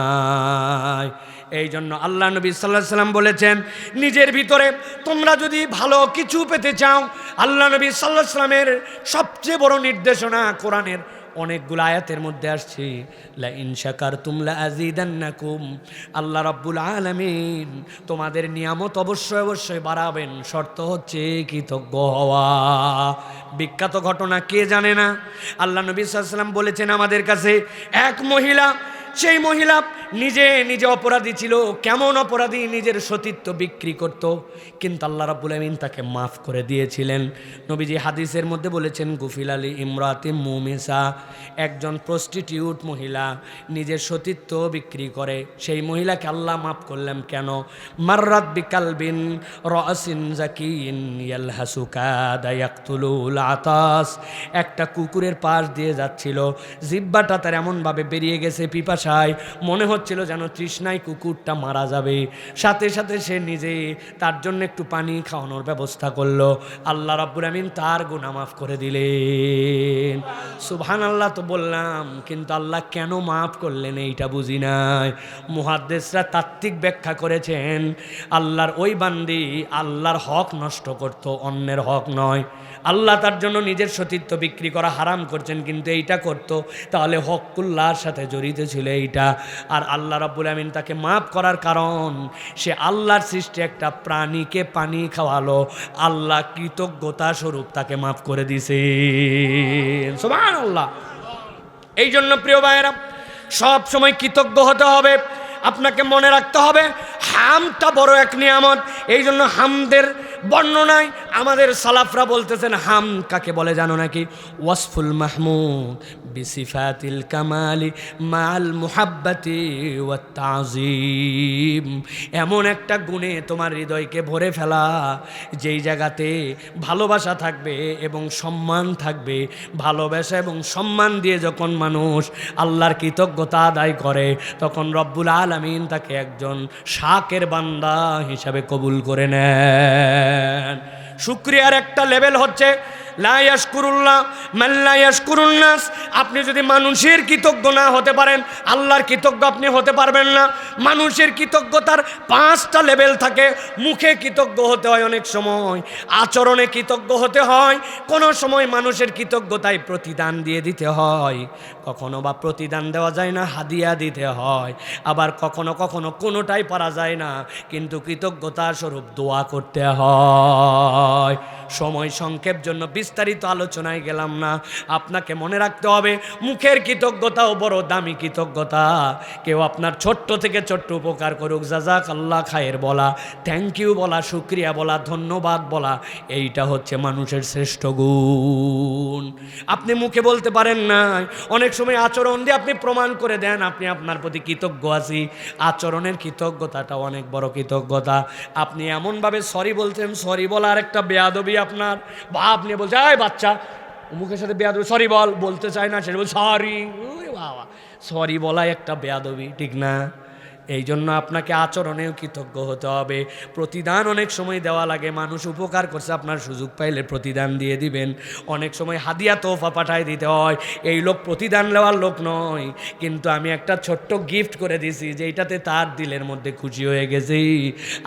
এই জন্য আল্লাহ নবী সাল্লাল্লাহু আলাইহি সাল্লাম বলেছেন, নিজের ভিতরে তোমরা যদি ভালো কিছু পেতে চাও, আল্লাহ নবী সাল্লাল্লাহু আলাইহি সাল্লামের সবচেয়ে বড় নির্দেশনা কোরআনের অনেকগুলো আয়াতের মধ্যে আসছে, লা ইন শাকারতুম লা আযীদান্নাকুম। আল্লাহ রাব্বুল আলামিন তোমাদের নিয়ামত অবশ্যই অবশ্যই বাড়াবেন, শর্ত হচ্ছে কৃতজ্ঞ হওয়া। বিখ্যাত ঘটনা কে জানে না? আল্লাহ নবী সাল্লাল্লাহু আলাইহি সাল্লাম বলেছেন আমাদের কাছে, এক মহিলা, সেই মহিলা নিজে নিজে অপরাধী ছিল। কেমন অপরাধী? নিজের সতীত্ব বিক্রি করত, কিন্তু আল্লাহ রাব্বুল আমিন তাকে মাফ করে দিয়েছিলেন। নবীজি হাদিসের মধ্যে বলেছেন, গুফিল আলী ইমরাতি মুমিসা, একজন প্রস্টিটিউট মহিলা নিজের সতীত্ব বিক্রি করে, সেই মহিলাকে আল্লাহ মাফ করলেন। কেন? মাররাত বিকালবিন রাসিন জাকিন ইয়ালহাসু কাদা ইয়াকতুলুল আতাস, একটা কুকুরের পাশ দিয়ে যাচ্ছিল, জিহ্বাটা তার এমনভাবে বেরিয়ে গেছে পিপাসায়, মনে হচ্ছিল যেন তৃষ্ণায় কুকুরটা মারা যাবে। সাথে সাথে সে নিজে তার জন্য একটু পানি খাওয়ানোর ব্যবস্থা করলো। আল্লাহ রাব্বুল আমিন তার গুনাহ মাফ করে দিলেন। সুবহানাল্লাহ তো বললাম, কিন্তু আল্লাহ কেন মাফ করলেন এইটা বুঝি নাই। মুহাদ্দিসরা তাত্ত্বিক ব্যাখ্যা করেছেন, আল্লাহর ওই বান্দি আল্লাহর হক নষ্ট করত, অন্যের হক নয়। আল্লাহ তার জন্য নিজের সতীত্ব বিক্রি করা হারাম করছেন, কিন্তু এইটা করত, তাহলে হকুল্লাহর সাথে জড়িত ছিল এইটা। আর আল্লাহ রাব্বুল আমিন তাকে মাফ করার কারণ, সে আল্লাহর সৃষ্টি একটা প্রাণীকে পানি খাওয়ালো, আল্লাহ কৃতজ্ঞতা স্বরূপ তাকে মাফ করে দিছে। সুবহানাল্লাহ। এই জন্য প্রিয় ভাইয়েরা, সব সময় কৃতজ্ঞ হতে হবে। আপনাকে মনে রাখতে হবে হামটা বড় এক নিয়ামত। এই জন্য হামদের বর্ণনায় আমাদের সালাফরা বলতেছেন, হাম কাকে বলে জানো নাকি? ওয়াসফুল মাহমুদ বিসিফাতিল কামালি মাল মুহাব্বাতি ওয়াত তাযীম, এমন একটা গুণে তোমার হৃদয়কে ভরে ফেলা যেই জায়গাতে ভালোবাসা থাকবে এবং সম্মান থাকবে। ভালোবাসা এবং সম্মান দিয়ে যখন মানুষ আল্লাহর কৃতজ্ঞতা আদায় করে, তখন রব্বুল আলামিন তাকে একজন শাকের বান্দা হিসাবে কবুল করে নেন। শুকরিয়ার একটা লেভেল হচ্ছে লা ইয়াশকুরুল্লাহ মান লা ইয়াশকুরুন নাস। আপনি যদি মানুষের কৃতজ্ঞ না হতে পারেন, আল্লাহর কৃতজ্ঞ আপনি হতে পারবেন না। মানুষের কৃতজ্ঞতার 5টা লেভেল থাকে। মুখে কৃতজ্ঞ হতে হয়, অনেক সময় আচরণে কৃতজ্ঞ হতে হয়, কোনো সময় মানুষের কৃতজ্ঞতায় প্রতিদান দিয়ে দিতে হয়, কখনো বা প্রতিদান দেওয়া যায় না, হাদিয়া দিতে হয়, আবার কখনো কখনো কোনোটাই পারা যায় না, কিন্তু কৃতজ্ঞতা স্বরূপ দোয়া করতে হয়। সময় সংক্ষেপ জন্য বিস্তারিত আলোচনায় গেলাম না। আপনাকে মনে রাখতে হবে মুখের কৃতজ্ঞতাও বড় দামি কৃতজ্ঞতা। কেউ আপনার ছোট্ট থেকে ছোট্ট উপকার করুক, জাযাকাল্লাহ খায়ের বলা, থ্যাংক ইউ বলা, শুকরিয়া বলা, ধন্যবাদ বলা, এইটা হচ্ছে মানুষের শ্রেষ্ঠ গুণ। আপনি মুখে বলতে পারেন না, অনেক সময় আচরণ দিয়ে আপনি প্রমাণ করে দেন আপনি আপনার প্রতি কৃতজ্ঞ আছি। আচরণের কৃতজ্ঞতাটা অনেক বড় কৃতজ্ঞতা। আপনি এমনভাবে সরি বলছেন, সরি বলার একটা বেয়াদবি আপনার, বা আপনি বলছেন এই বাচ্চা মুখের সাথে বেয়াদবি, সরি বল, বলতে চায় না, সেটা বল সরি। বাবা, সরি বলা একটা বেয়াদবি, ঠিক না? এই জন্য আপনাকে আচরণেও কৃতজ্ঞ হতে হবে। প্রতিদান অনেক সময় দেওয়া লাগে, মানুষ উপকার করছে, আপনার সুযোগ পাইলে প্রতিদান দিয়ে দিবেন। অনেক সময় হাদিয়া তোহফা পাঠায় দিতে হয়। এই লোক প্রতিদান নেওয়ার লোক নয়, কিন্তু আমি একটা ছোট্ট গিফট করে দিছি যেইটাতে তার দিলের মধ্যে খুশি হয়ে গেছি।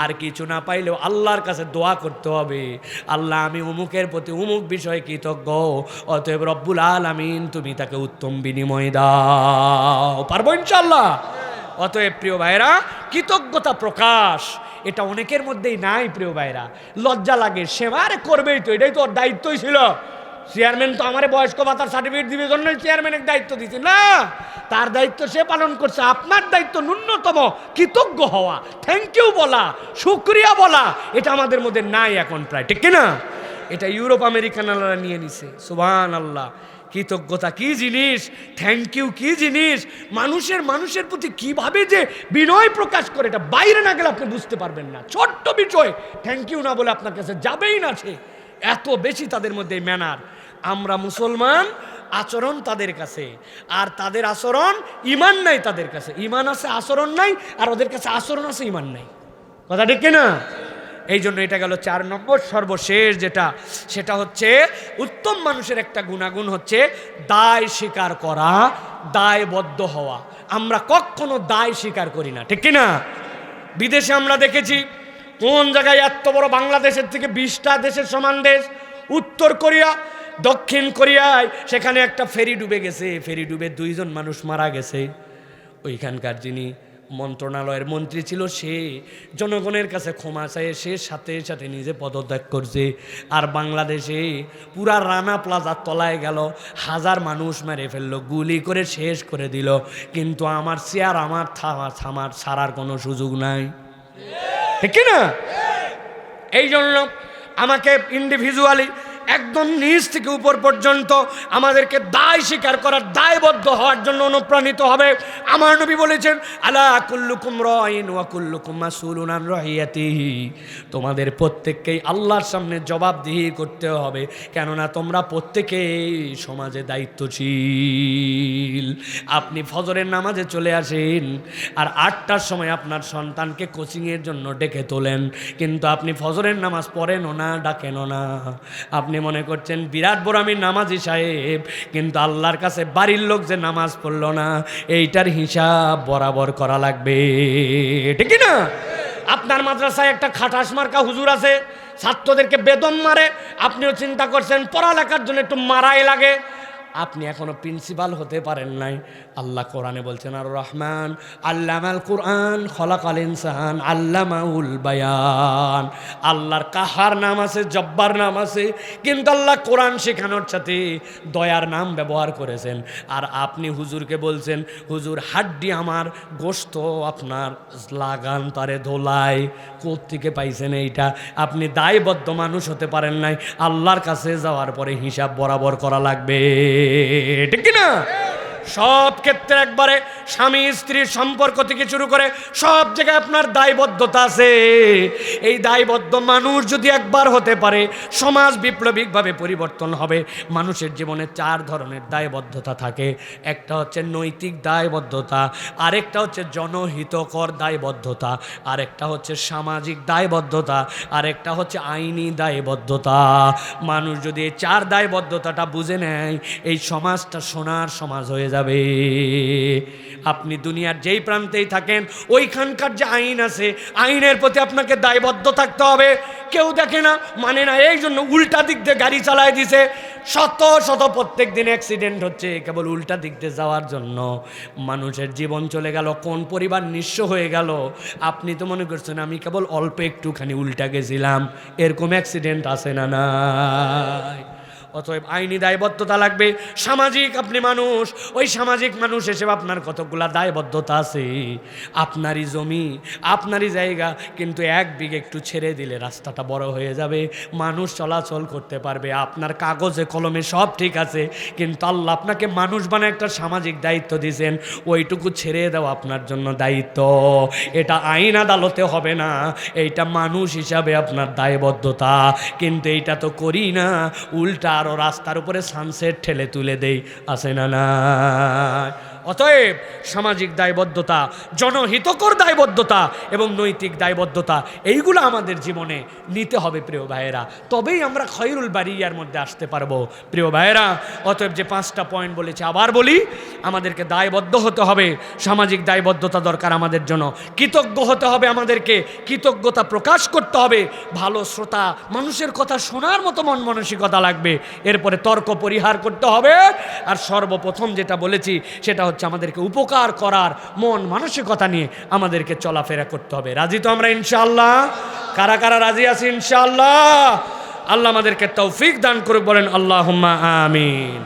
আর কিছু না পাইলেও আল্লাহর কাছে দোয়া করতে হবে, আল্লাহ আমি অমুকের প্রতি অমুক বিষয়ে কৃতজ্ঞ, অতএব রব্বুল আলামিন তুমি তাকে উত্তম বিনিময় দাও। পারবো ইনশাআল্লাহ? অতএব প্রিয় ভাইরা, কৃতজ্ঞতা প্রকাশ এটা অনেকের মধ্যেই নাই। প্রিয় ভাইরা, লজ্জা লাগে, সেবারে করবেই তো, এটাই তো ওর দায়িত্বই ছিল। চেয়ারম্যান তো আমার বয়স্ক ভাতার সার্টিফিকেট দিবে জন্যই চেয়ারম্যানের দায়িত্ব দিচ্ছে না, তার দায়িত্ব সে পালন করছে। আপনার দায়িত্ব ন্যূনতম কৃতজ্ঞ হওয়া, থ্যাংক ইউ বলা, শুকরিয়া বলা, এটা আমাদের মধ্যে নাই এখন প্রায়, ঠিক কিনা? এটা ইউরোপ আমেরিকানরা নিয়ে নিছে। সুবহানাল্লাহ। কৃতজ্ঞতা কি জিনিস, থ্যাংক ইউ কি জিনিস, মানুষের প্রতি কিভাবে যে বিনয় প্রকাশ করে, এটা বাইরে না গেলে আপনি বুঝতে পারবেন না। ছোট্ট বিষয় থ্যাংক ইউ না বলে আপনার কাছে যাবেই না সে, এত বেশি তাদের মধ্যে ম্যানার। আমরা মুসলমান, আচরণ তাদের কাছে, আর তাদের আচরণ, ইমান নাই তাদের কাছে, ইমান আছে আচরণ নাই, আর ওদের কাছে আচরণ আছে ইমান নাই। কথা ঠিক কিনা? এই জন্য এটা গেল 4 নম্বর, সর্বশেষ যেটা, সেটা হচ্ছে উত্তম মানুষের একটা গুণাগুণ হচ্ছে দায় স্বীকার করা, দায়বদ্ধ হওয়া। আমরা কখনো দায় স্বীকার করি না, ঠিক কিনা? বিদেশে আমরা দেখেছি কোন জায়গায় এত বড়, বাংলাদেশের থেকে 20টা দেশের সমান দেশ, উত্তর কোরিয়া, দক্ষিণ কোরিয়ায়, সেখানে একটা ফেরি ডুবে গেছে, ফেরি ডুবে 2 জন মানুষ মারা গেছে। ওইখানকার যিনি মন্ত্রণালয়ের মন্ত্রী ছিল, সে জনগণের কাছে ক্ষমা চায়, সে সাথে সাথে নিজে পদত্যাগ করছে। আর বাংলাদেশে পুরা রানা প্লাজার তলায় গেল, 1000 মানুষ মেরে ফেললো, গুলি করে শেষ করে দিল, কিন্তু আমার চেয়ার আমার থামার ছাড়ার কোনো সুযোগ নাই, ঠিক না? এই জন্য আমাকে ইন্ডিভিজুয়ালি একদম নিচ থেকে উপর পর্যন্ত আমাদেরকে দায় স্বীকার করার, দায়বদ্ধ হওয়ার জন্য অনুপ্রাণিত হবে। আমার নবী বলেছেন, আলা কুল্লুকুম রাইন ওয়া কুল্লুকুম মাসউলুন আন রাইয়াতিহি, তোমাদের প্রত্যেককেই আল্লাহর সামনে জবাবদিহি করতে হবে, কেননা তোমরা প্রত্যেকেই সমাজে দায়িত্বশীল। আপনি ফজরের নামাজে চলে আসেন, আর 8টার সময় আপনার সন্তানকে কোচিংয়ের জন্য ডেকে তোলেন, কিন্তু আপনি ফজরের নামাজ পড়েনও না, ডাকেনও না। আপনি মনে করছেন বিরাট বড় আমি নামাজি সাহেব, কিন্তু আল্লাহর কাছে বাড়ির লোক যে নামাজ পড়লো না, এইটার হিসাব বরাবর করা লাগবে, ঠিক না? আপনার মাদ্রাসায় একটা খাটাস মার্কা হুজুর আছে, ছাত্রদেরকে বেদম মারে, আপনিও চিন্তা করছেন পড়ালেখার জন্য একটু মারাই লাগে। আপনি এখনো প্রিন্সিপাল হতে পারেন নাই। আল্লাহ কোরআনে বলছেন, আর রহমান আল্লামাল কুরআন খলাকাল ইনসান আল্লামাউল বায়ান। আল্লাহর কাহার নাম আছে, জব্বার নাম আছে, কিন্তু আল্লাহ কোরআন শেখানোর সাথে দয়ার নাম ব্যবহার করেছেন। আর আপনি হুজুরকে বলছেন, হুজুর হাড্ডি আমার, গোশত আপনার, লাগান তারে ধোলায়, কোত্থেকে পাইছেন এইটা? আপনি দায়বদ্ধ মানুষ হতে পারেন নাই। আল্লাহর কাছে যাওয়ার পরে হিসাব বরাবর করা লাগবে, ঠিক না? সব ক্ষেত্রে একবারে স্বামী স্ত্রীর সম্পর্ক থেকে শুরু করে সব জায়গায় আপনার দায়বদ্ধতা আছে। এই দায়বদ্ধ মানুষ যদি একবার হতে পারে, সমাজ বিপ্লবিকভাবে পরিবর্তন হবে। মানুষের জীবনে 4 ধরনের দায়বদ্ধতা থাকে। একটা হচ্ছে নৈতিক দায়বদ্ধতা, আরেকটা হচ্ছে জনহিতকর দায়বদ্ধতা, আরেকটা হচ্ছে সামাজিক দায়বদ্ধতা, আরেকটা হচ্ছে আইনি দায়বদ্ধতা। মানুষ যদি এই 4 দায়বদ্ধতাটা বুঝে নেয়, এই সমাজটা সোনার সমাজ হয়ে যাবে। আপনি দুনিয়ার যেই প্রান্তেই থাকেন, ওইখানকার যে আইন আছে, আইনের প্রতি আপনাকে দায়বদ্ধ থাকতে হবে। কেউ দেখে না, মানে না, এই জন্য উল্টা দিক দিয়ে গাড়ি চালায় দিছে। শত শত প্রত্যেক দিন অ্যাক্সিডেন্ট হচ্ছে কেবল উল্টা দিক দিয়ে যাওয়ার জন্য। মানুষের জীবন চলে গেল, কোন পরিবার নিঃস্ব হয়ে গেল। আপনি তো মনে করছেন আমি কেবল অল্প একটুখানি উল্টা গেছিলাম, এরকম অ্যাক্সিডেন্ট আছে না নাই? অতএব আইনি দায়বদ্ধতা লাগবে। সামাজিক আপনি মানুষ, ওই সামাজিক মানুষ হিসেবে আপনার কতগুলা দায়বদ্ধতা আছে। আপনারই জমি, আপনারই জায়গা, কিন্তু 1 বিঘে একটু ছেড়ে দিলে রাস্তাটা বড় হয়ে যাবে, মানুষ চলাচল করতে পারবে। আপনার কাগজে কলমে সব ঠিক আছে, কিন্তু আল্লাহ আপনাকে মানুষ বানায় একটা সামাজিক দায়িত্ব দিয়েছেন, ওইটুকু ছেড়ে দেওয়া আপনার জন্য দায়িত্ব। এটা আইন আদালতে হবে না, এইটা মানুষ হিসাবে আপনার দায়বদ্ধতা। কিন্তু এইটা তো করি না, উল্টা আরো রাস্তার উপরে সানসেট ঠেলে তুলে দেই, আছে না না? অতএব সামাজিক দায়বদ্ধতা, জনহিতকর দায়বদ্ধতা এবং নৈতিক দায়বদ্ধতা, এইগুলো আমাদের জীবনে নিতে হবে প্রিয় ভাইয়েরা, তবেই আমরা খয়রুল বারিয়ার মধ্যে আসতে পারবো প্রিয় ভাইয়েরা। অতএব যে 5টা পয়েন্ট বলেছি, আবার বলি, আমাদেরকে দায়বদ্ধ হতে হবে, সামাজিক দায়বদ্ধতা দরকার আমাদের জন্য। কৃতজ্ঞ হতে হবে, আমাদেরকে কৃতজ্ঞতা প্রকাশ করতে হবে। ভালো শ্রোতা, মানুষের কথা শোনার মতো মন মানসিকতা লাগবে। এরপরে তর্ক পরিহার করতে হবে। আর সর্বপ্রথম যেটা বলেছি সেটা হচ্ছে আমাদেরকে উপকার করার মন মানসিকতা নিয়ে আমাদেরকে চলাফেরা করতে হবে। রাজি তো আমরা ইনশাআল্লাহ? কারা কারা রাজি আছি ইনশাআল্লাহ? আল্লাহ আমাদেরকে তৌফিক দান করুক, বলেন আল্লাহুম্মা আমিন।